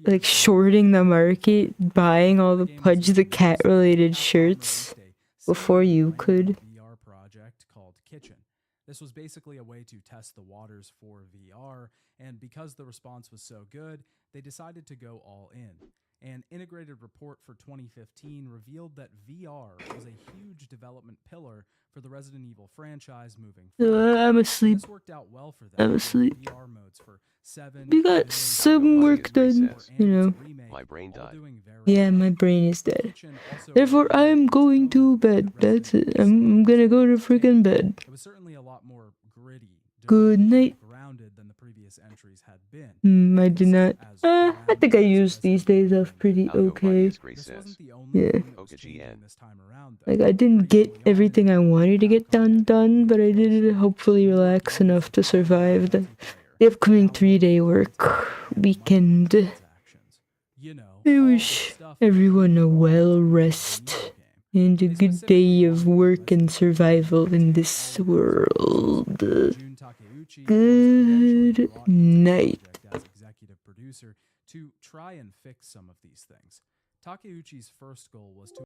like shorting the market, buying all the Pudgy the Cat related shirts before you could. VR project called Kitchen. This was basically a way to test the waters for VR, and because the response was so good, they decided to go all in. An integrated report for 2015 revealed that VR was a huge development pillar for the Resident Evil franchise moving forward. I'm asleep. This worked out well for them. I'm asleep. VR modes for 7, We got some work done, you know. My brain died. Yeah, my brain is dead. Therefore, I'm going to bed. That's it. I'm gonna go to freaking bed. It was certainly a lot more gritty. Good night. Grounded than the previous entries had been. I did not. I think I used these days off pretty okay. Yeah. Like I didn't get everything I wanted to get done, but I did hopefully relax enough to survive the upcoming 3-day work weekend. I wish everyone a well rest and a good day of work and survival in this world. Good night. As executive producer to try and fix some of these things. Takeuchi's first goal was to